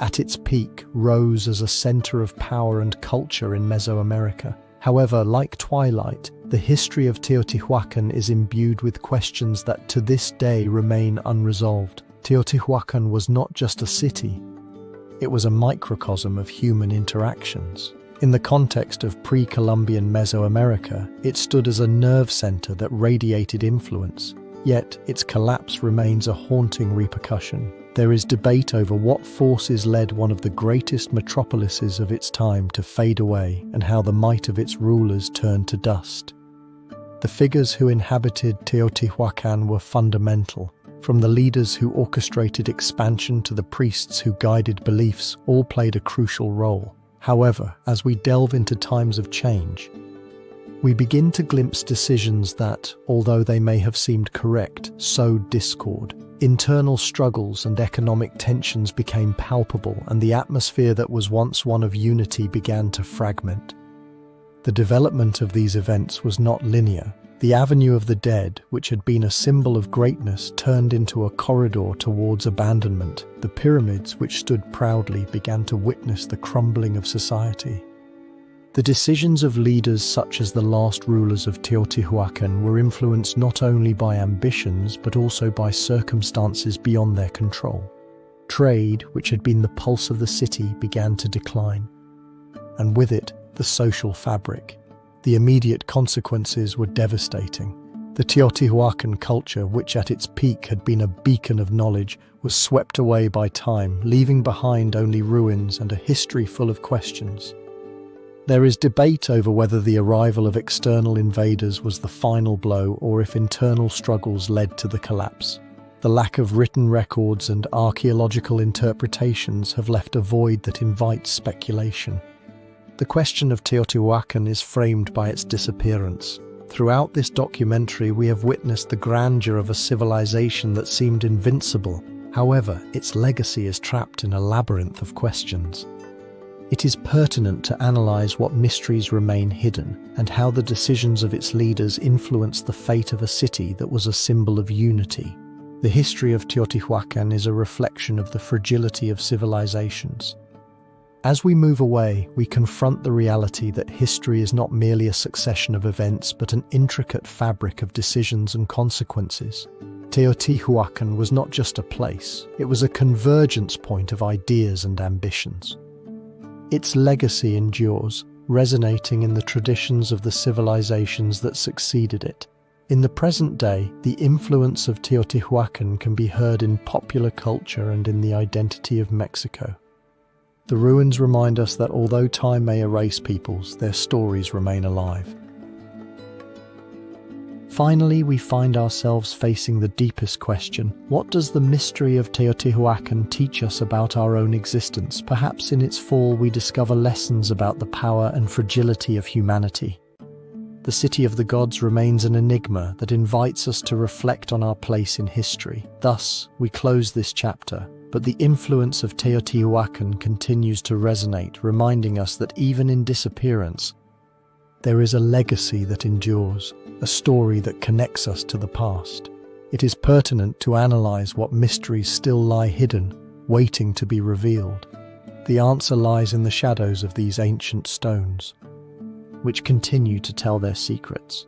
at its peak, rose as a center of power and culture in Mesoamerica. However, like twilight, the history of Teotihuacan is imbued with questions that to this day remain unresolved. Teotihuacan was not just a city, it was a microcosm of human interactions. In the context of pre-Columbian Mesoamerica, it stood as a nerve center that radiated influence, yet its collapse remains a haunting repercussion. There is debate over what forces led one of the greatest metropolises of its time to fade away and how the might of its rulers turned to dust. The figures who inhabited Teotihuacan were fundamental. From the leaders who orchestrated expansion to the priests who guided beliefs, all played a crucial role. However, as we delve into times of change, we begin to glimpse decisions that, although they may have seemed correct, sowed discord. Internal struggles and economic tensions became palpable, and the atmosphere that was once one of unity began to fragment. The development of these events was not linear. The Avenue of the Dead, which had been a symbol of greatness, turned into a corridor towards abandonment. The pyramids, which stood proudly, began to witness the crumbling of society. The decisions of leaders such as the last rulers of Teotihuacan were influenced not only by ambitions but also by circumstances beyond their control. Trade, which had been the pulse of the city, began to decline, and with it, the social fabric. The immediate consequences were devastating. The Teotihuacan culture, which at its peak had been a beacon of knowledge, was swept away by time, leaving behind only ruins and a history full of questions. There is debate over whether the arrival of external invaders was the final blow or if internal struggles led to the collapse. The lack of written records and archaeological interpretations have left a void that invites speculation. The question of Teotihuacan is framed by its disappearance. Throughout this documentary, we have witnessed the grandeur of a civilization that seemed invincible. However, its legacy is trapped in a labyrinth of questions. It is pertinent to analyze what mysteries remain hidden and how the decisions of its leaders influence the fate of a city that was a symbol of unity. The history of Teotihuacan is a reflection of the fragility of civilizations. As we move away, we confront the reality that history is not merely a succession of events, but an intricate fabric of decisions and consequences. Teotihuacan was not just a place, it was a convergence point of ideas and ambitions. Its legacy endures, resonating in the traditions of the civilizations that succeeded it. In the present day, the influence of Teotihuacan can be heard in popular culture and in the identity of Mexico. The ruins remind us that although time may erase peoples, their stories remain alive. Finally, we find ourselves facing the deepest question: what does the mystery of Teotihuacan teach us about our own existence? Perhaps in its fall we discover lessons about the power and fragility of humanity. The city of the gods remains an enigma that invites us to reflect on our place in history. Thus, we close this chapter, but the influence of Teotihuacan continues to resonate, reminding us that even in disappearance, there is a legacy that endures, a story that connects us to the past. It is pertinent to analyze what mysteries still lie hidden, waiting to be revealed. The answer lies in the shadows of these ancient stones, which continue to tell their secrets.